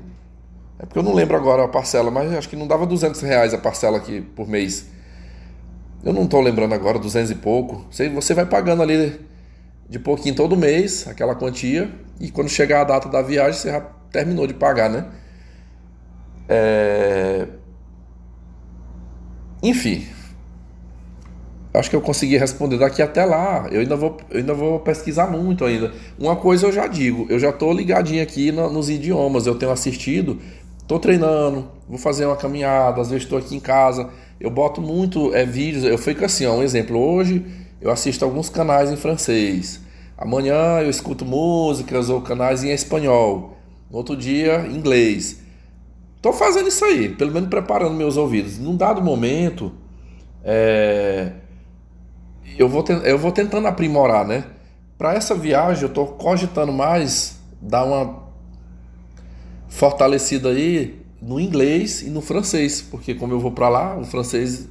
É porque eu não lembro agora a parcela, mas acho que não dava R$ 200 a parcela aqui por mês. Eu não estou lembrando agora, 200 e pouco. Você vai pagando ali de pouquinho todo mês, aquela quantia, e quando chegar a data da viagem, você já terminou de pagar, né? Enfim, acho que eu consegui responder daqui até lá. Eu ainda vou pesquisar muito ainda. Uma coisa eu já digo, eu já estou ligadinho aqui nos idiomas, eu tenho assistido, estou treinando, vou fazer uma caminhada, às vezes estou aqui em casa, eu boto muito vídeos, eu fico assim, ó, um exemplo, hoje eu assisto alguns canais em francês, amanhã eu escuto músicas ou canais em espanhol, no outro dia em inglês. Estou fazendo isso aí, pelo menos preparando meus ouvidos. Num dado momento, eu vou tentando aprimorar, né? Para essa viagem eu tô cogitando mais dar uma fortalecida aí no inglês e no francês, porque como eu vou para lá, o francês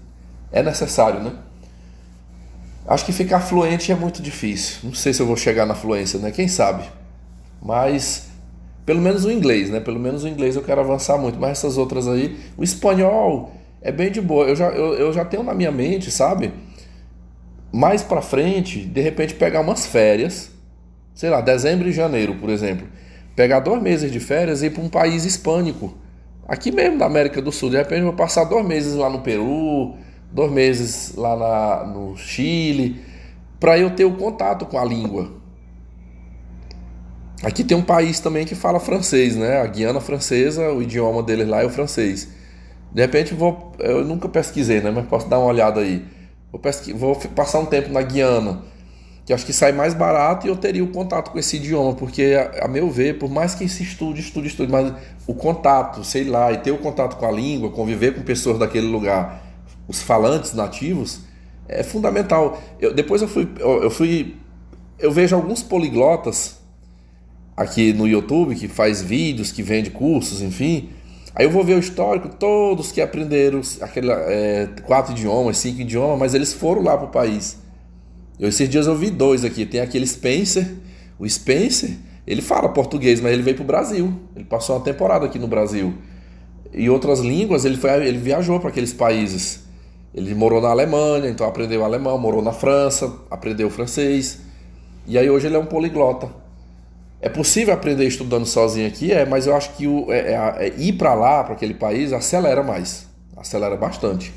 é necessário, né? Acho que ficar fluente é muito difícil. Não sei se eu vou chegar na fluência, né? Quem sabe? Mas pelo menos o inglês, né? Pelo menos o inglês eu quero avançar muito. Mas essas outras aí, o espanhol é bem de boa. Eu já tenho na minha mente, sabe? Mais pra frente, de repente pegar umas férias, sei lá, dezembro e janeiro, por exemplo. Pegar 2 meses de férias e ir para um país hispânico. Aqui mesmo da América do Sul. De repente eu vou passar 2 meses lá no Peru, 2 meses lá no Chile, para eu ter o contato com a língua. Aqui tem um país também que fala francês, né? A Guiana Francesa, o idioma deles lá é o francês. De repente eu nunca pesquisei, né? Mas posso dar uma olhada aí. Vou passar um tempo na Guiana, que acho que sai mais barato e eu teria o contato com esse idioma, porque a meu ver, por mais que se estude, mas o contato, sei lá, e ter o contato com a língua, conviver com pessoas daquele lugar, os falantes nativos, é fundamental. Depois eu vejo alguns poliglotas aqui no YouTube, que faz vídeos, que vende cursos, enfim. Aí eu vou ver o histórico, todos que aprenderam 4 idiomas, 5 idiomas, mas eles foram lá pro país. Esses dias eu vi 2 aqui, tem aquele Spencer, o Spencer, ele fala português, mas ele veio pro Brasil, ele passou uma temporada aqui no Brasil. E outras línguas, ele viajou para aqueles países. Ele morou na Alemanha, então aprendeu alemão, morou na França, aprendeu francês. E aí hoje ele é um poliglota. É possível aprender estudando sozinho aqui, mas eu acho que ir para lá, para aquele país, acelera mais. Acelera bastante.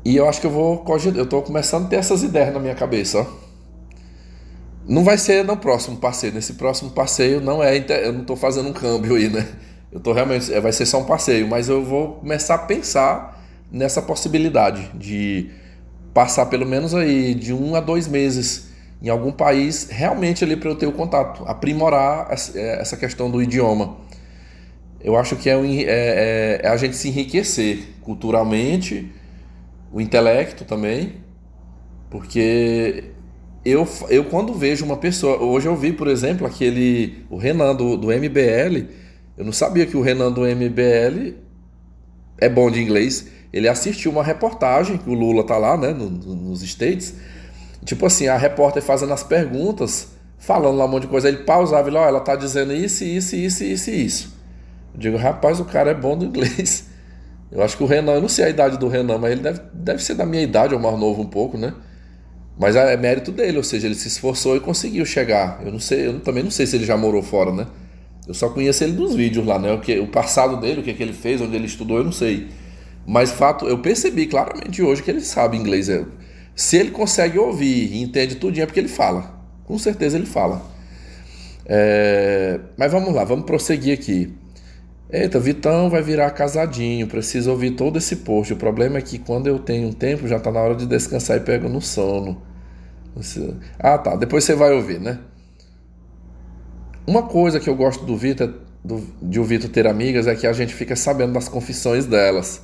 E eu acho que eu tô começando a ter essas ideias na minha cabeça, ó. Não vai ser no próximo passeio. Nesse próximo passeio eu não tô fazendo um câmbio aí, né? Eu tô realmente, vai ser só um passeio, mas eu vou começar a pensar nessa possibilidade de passar pelo menos aí de 1 a 2 meses em algum país realmente ali para eu ter o contato, aprimorar essa questão do idioma. Eu acho que é a gente se enriquecer culturalmente, o intelecto também, porque eu quando vejo uma pessoa, hoje eu vi, por exemplo, o Renan do MBL, eu não sabia que o Renan do MBL é bom de inglês. Ele assistiu uma reportagem que o Lula tá lá, né, nos States. Tipo assim, a repórter fazendo as perguntas, falando lá um monte de coisa. Ele pausava e ó, ela tá dizendo isso, isso, isso, isso e isso. Eu digo, rapaz, o cara é bom do inglês. Eu acho que o Renan, eu não sei a idade do Renan, mas ele deve ser da minha idade, ou mais novo um pouco, né? Mas é mérito dele, ou seja, ele se esforçou e conseguiu chegar. Eu não sei, eu também não sei se ele já morou fora, né? Eu só conheço ele dos vídeos lá, né? O passado dele, o que ele fez, onde ele estudou, eu não sei. Mas fato, eu percebi claramente hoje que ele sabe inglês. Se ele consegue ouvir e entende tudinho, é porque ele fala. Com certeza ele fala. Mas vamos lá, vamos prosseguir aqui. Eita, Vitão vai virar casadinho, preciso ouvir todo esse post. O problema é que quando eu tenho um tempo, já tá na hora de descansar e pego no sono. Ah, tá, depois você vai ouvir, né? Uma coisa que eu gosto do Vitor, de o Vitor ter amigas, é que a gente fica sabendo das confissões delas.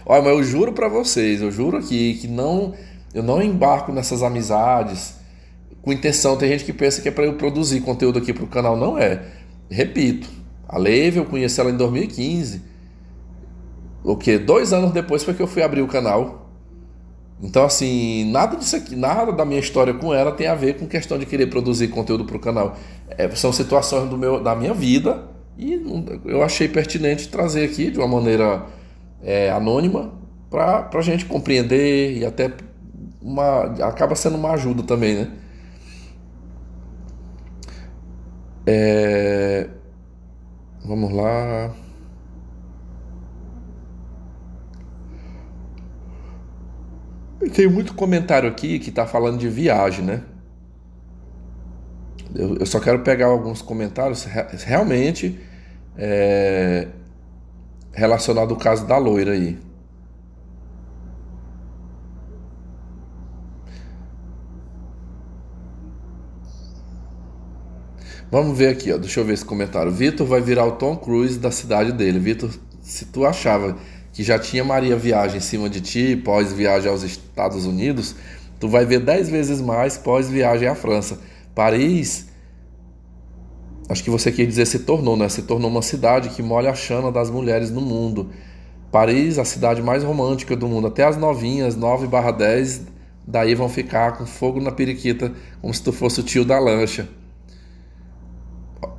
Olha, mas eu juro pra vocês, eu juro aqui que eu não embarco nessas amizades com intenção. Tem gente que pensa que é pra eu produzir conteúdo aqui pro canal, não é. Repito, a Leive eu conheci ela em 2015. O quê? 2 anos depois foi que eu fui abrir o canal. Então, assim, nada disso aqui, nada da minha história com ela tem a ver com questão de querer produzir conteúdo pro canal. São situações da minha vida e eu achei pertinente trazer aqui de uma maneira anônima pra gente compreender e até acaba sendo uma ajuda também, né? Vamos lá. Tem muito comentário aqui que tá falando de viagem, né? Eu só quero pegar alguns comentários realmente relacionado ao caso da loira aí. Vamos ver aqui, ó. Deixa eu ver esse comentário. Vitor vai virar o Tom Cruise da cidade dele. Vitor, se tu achava que já tinha Maria Viagem em cima de ti, pós-viagem aos Estados Unidos, tu vai ver 10 vezes mais pós-viagem à França. Paris, acho que você quer dizer se tornou, né? Se tornou uma cidade que molha a chana das mulheres no mundo. Paris, a cidade mais romântica do mundo. Até as novinhas, 9/10, daí vão ficar com fogo na periquita, como se tu fosse o tio da lancha.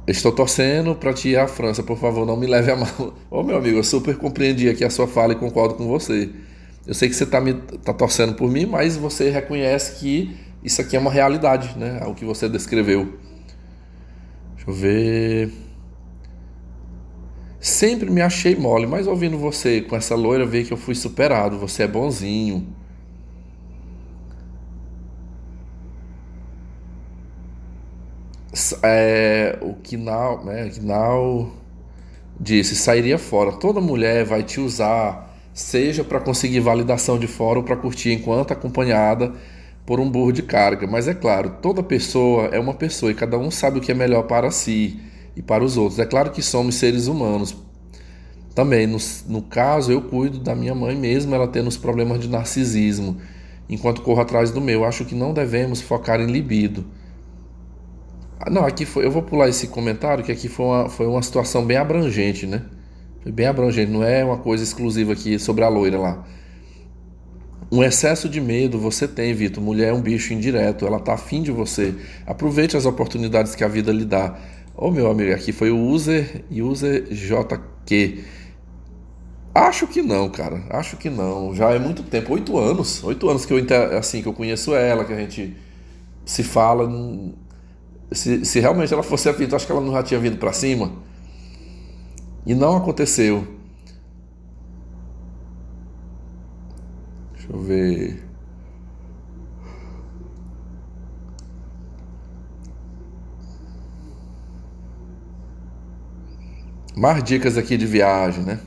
Estou torcendo para ti ir à França, por favor, não me leve a mal. Ô meu amigo, eu super compreendi aqui a sua fala e concordo com você. Eu sei que você tá torcendo por mim, mas você reconhece que isso aqui é uma realidade, né? O que você descreveu. Deixa eu ver. Sempre me achei mole, mas ouvindo você com essa loira, ver que eu fui superado. Você é bonzinho. O Kinal, né? Kinal disse: sairia fora. Toda mulher vai te usar, seja para conseguir validação de fora ou para curtir enquanto acompanhada por um burro de carga. Mas é claro, toda pessoa é uma pessoa e cada um sabe o que é melhor para si e para os outros. É claro que somos seres humanos. Também, no caso, eu cuido da minha mãe mesmo, ela tendo os problemas de narcisismo, enquanto corro atrás do meu. Acho que não devemos focar em libido. Não, aqui foi. Eu vou pular esse comentário, que aqui foi uma situação bem abrangente, né? Foi bem abrangente, não é uma coisa exclusiva aqui sobre a loira lá. Um excesso de medo você tem, Vitor. Mulher é um bicho indireto, ela tá afim de você. Aproveite as oportunidades que a vida lhe dá. Ô meu amigo, aqui foi o user JQ. Acho que não, cara. Acho que não. Já é muito tempo, 8 anos. 8 anos que assim, que eu conheço ela, que a gente se fala. Se realmente ela fosse a Vitor, acho que ela não já tinha vindo pra cima. E não aconteceu. Deixa eu ver. Mais dicas aqui de viagem, né?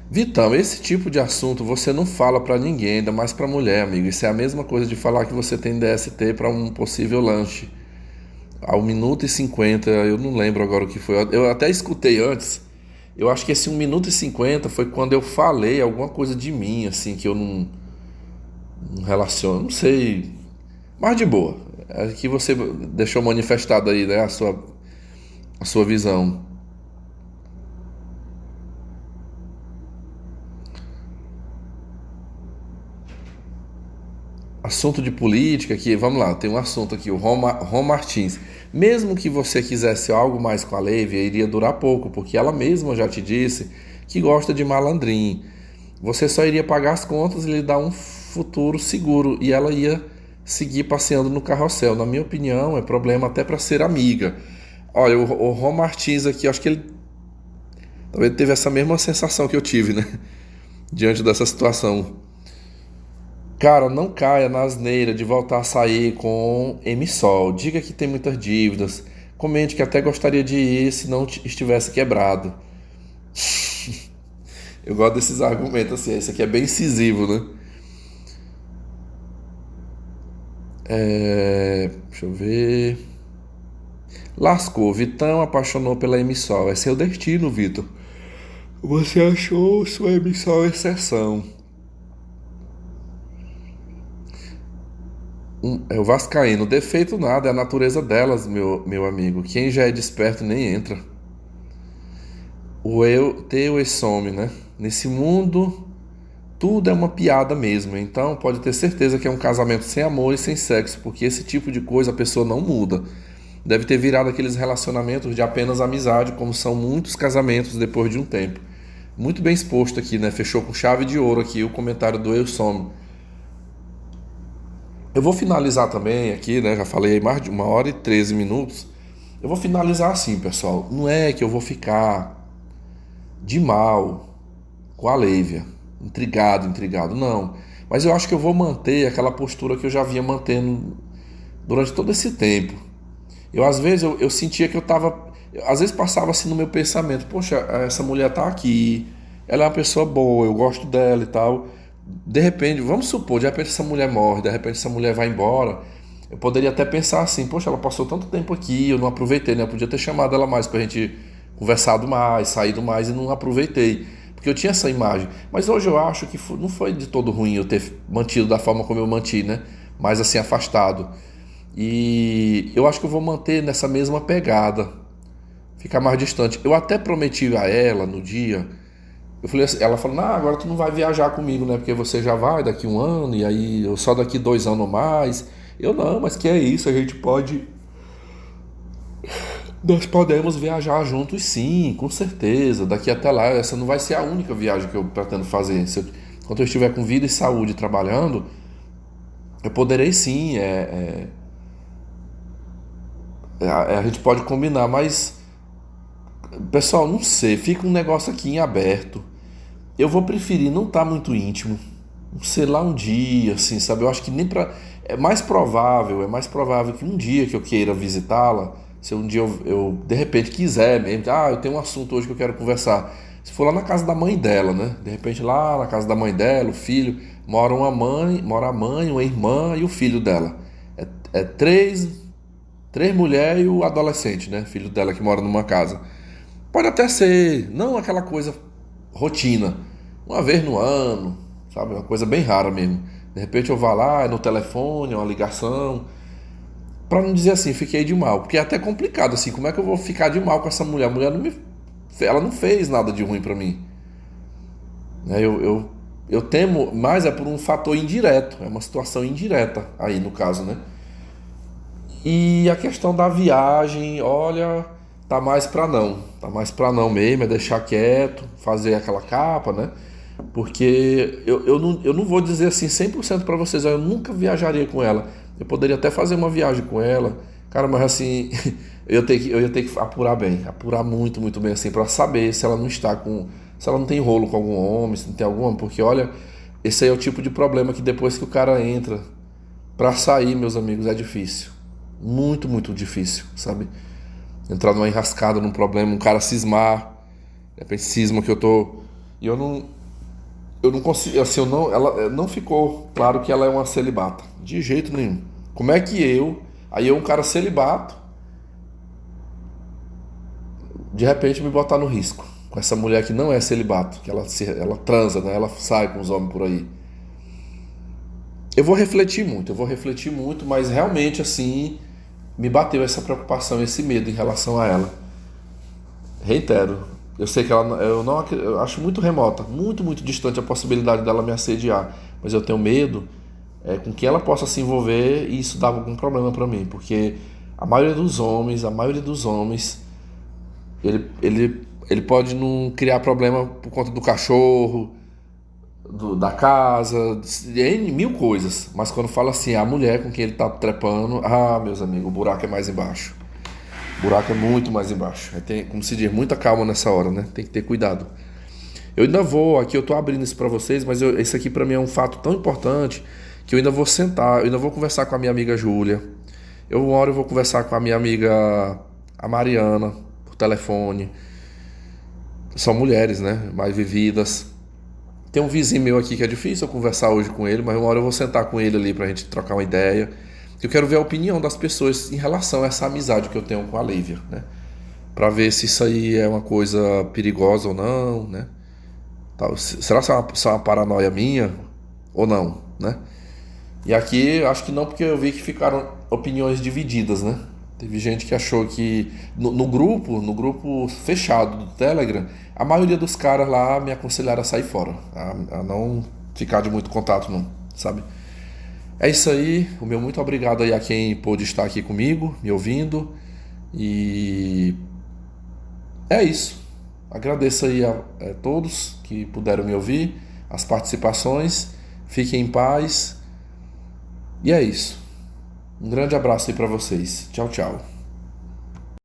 Vitão, esse tipo de assunto você não fala pra ninguém, ainda mais pra mulher, amigo. Isso é a mesma coisa de falar que você tem DST pra um possível lanche. Ao minuto e 50, eu não lembro agora o que foi. Eu até escutei antes. Eu acho que esse 1 minuto e 50 foi quando eu falei alguma coisa de mim, assim, que eu não relaciono. Não sei. Mas de boa. Aqui você deixou manifestado aí, né, a sua visão. Assunto de política aqui, vamos lá, tem um assunto aqui, o Rom Martins. Mesmo que você quisesse algo mais com a Lívia, iria durar pouco, porque ela mesma já te disse que gosta de malandrinho. Você só iria pagar as contas e lhe dar um futuro seguro, e ela ia seguir passeando no carrossel. Na minha opinião, é problema até para ser amiga. Olha, o Rom Martins aqui, acho que ele talvez teve essa mesma sensação que eu tive, né? Diante dessa situação. Cara, não caia na asneira de voltar a sair com MSOL. Diga que tem muitas dívidas. Comente que até gostaria de ir se não estivesse quebrado. Eu gosto desses argumentos assim. Esse aqui é bem incisivo, né? Deixa eu ver. Lascou. Vitão apaixonou pela MSOL. É seu destino, Vitor. Você achou sua MSOL exceção. É o Vascaíno. Defeito nada, é a natureza delas, meu amigo. Quem já é desperto nem entra. O eu teu e some, né? Nesse mundo, tudo é uma piada mesmo. Então, pode ter certeza que é um casamento sem amor e sem sexo, porque esse tipo de coisa a pessoa não muda. Deve ter virado aqueles relacionamentos de apenas amizade, como são muitos casamentos depois de um tempo. Muito bem exposto aqui, né? Fechou com chave de ouro aqui o comentário do Eu Some. Eu vou finalizar também aqui, né? Já falei mais de 1 hora e 13 minutos. Eu vou finalizar assim, pessoal. Não é que eu vou ficar de mal com a Lívia, intrigado, não. Mas eu acho que eu vou manter aquela postura que eu já vinha mantendo durante todo esse tempo. Às vezes, eu sentia que eu tava. Às vezes passava assim no meu pensamento: poxa, essa mulher tá aqui, ela é uma pessoa boa, eu gosto dela e tal. De repente, vamos supor, de repente essa mulher morre, de repente essa mulher vai embora. Eu poderia até pensar assim: poxa, ela passou tanto tempo aqui, eu não aproveitei, né? Eu podia ter chamado ela mais pra gente conversado mais, saído mais e não aproveitei. Porque eu tinha essa imagem. Mas hoje eu acho que não foi de todo ruim eu ter mantido da forma como eu mantive, né? Mais assim, afastado. E eu acho que eu vou manter nessa mesma pegada, ficar mais distante. Eu até prometi a ela no dia, eu falei assim, ela falou, agora tu não vai viajar comigo, né? Porque você já vai daqui 1 ano, e aí eu só daqui 2 anos ou mais. Eu não, mas que é isso, a gente pode. Nós podemos viajar juntos sim, com certeza. Daqui até lá, essa não vai ser a única viagem que eu pretendo fazer. Enquanto eu estiver com vida e saúde trabalhando, eu poderei sim. A gente pode combinar, mas pessoal, não sei, fica um negócio aqui em aberto. Eu vou preferir não estar muito íntimo, sei lá, um dia, assim, sabe? Eu acho que nem pra. É mais provável que um dia que eu queira visitá-la, se um dia eu de repente quiser mesmo, eu tenho um assunto hoje que eu quero conversar. Se for lá na casa da mãe dela, né? De repente lá na casa da mãe dela, o filho, mora a mãe, uma irmã e o filho dela. É três mulheres e o adolescente, né? Filho dela que mora numa casa. Pode até ser, não aquela coisa rotina, uma vez no ano, sabe? Uma coisa bem rara mesmo. De repente eu vá lá, é no telefone, é uma ligação. Pra não dizer assim, fiquei de mal. Porque é até complicado, assim, como é que eu vou ficar de mal com essa mulher? A mulher ela não fez nada de ruim pra mim. Eu temo, mas é por um fator indireto, é uma situação indireta aí no caso, né? E a questão da viagem, olha, tá mais pra não mesmo, é deixar quieto, fazer aquela capa, né? Porque eu não vou dizer assim 100% pra vocês, eu nunca viajaria com ela. Eu poderia até fazer uma viagem com ela, cara, mas assim, eu ia ter que apurar muito, muito bem assim, pra saber se ela não está com, se ela não tem rolo com algum homem, se não tem algum homem, porque olha, esse aí é o tipo de problema que depois que o cara entra, pra sair, meus amigos, é difícil. Muito, muito difícil, sabe? Entrar numa enrascada, num problema, um cara cismar, de repente cisma que eu tô. E eu não consigo, assim, ela não ficou claro que ela é uma celibata, de jeito nenhum. Como é que aí eu, um cara celibato, de repente me botar no risco com essa mulher que não é celibato, que ela transa, né? Ela sai com os homens por aí. Eu vou refletir muito, mas realmente assim me bateu essa preocupação, esse medo em relação a ela. Reitero, eu sei que ela, eu não, eu acho muito remota, muito, muito distante a possibilidade dela me assediar, mas eu tenho medo com que ela possa se envolver e isso dá algum problema para mim, porque a maioria dos homens, ele pode não criar problema por conta do cachorro, da casa, de N mil coisas, mas quando fala assim, a mulher com quem ele tá trepando, meus amigos, o buraco é mais embaixo. O buraco é muito mais embaixo. Aí tem, como se diz, muita calma nessa hora, né? Tem que ter cuidado. Eu ainda vou, aqui eu tô abrindo isso pra vocês, mas esse aqui pra mim é um fato tão importante que eu ainda vou sentar, eu ainda vou conversar com a minha amiga Júlia. Uma hora eu vou conversar com a minha amiga a Mariana por telefone. São mulheres, né? Mais vividas. Tem um vizinho meu aqui que é difícil eu conversar hoje com ele, mas uma hora eu vou sentar com ele ali pra gente trocar uma ideia. Eu quero ver a opinião das pessoas em relação a essa amizade que eu tenho com a Lívia, né? Pra ver se isso aí é uma coisa perigosa ou não, né? Será que é só uma paranoia minha ou não, né? E aqui acho que não, porque eu vi que ficaram opiniões divididas, né? Teve gente que achou que no grupo fechado do Telegram, a maioria dos caras lá me aconselharam a sair fora, a não ficar de muito contato não, sabe? É isso aí, o meu muito obrigado aí a quem pôde estar aqui comigo, me ouvindo, e é isso. Agradeço aí a todos que puderam me ouvir, as participações, fiquem em paz, e é isso. Um grande abraço aí pra vocês. Tchau, tchau.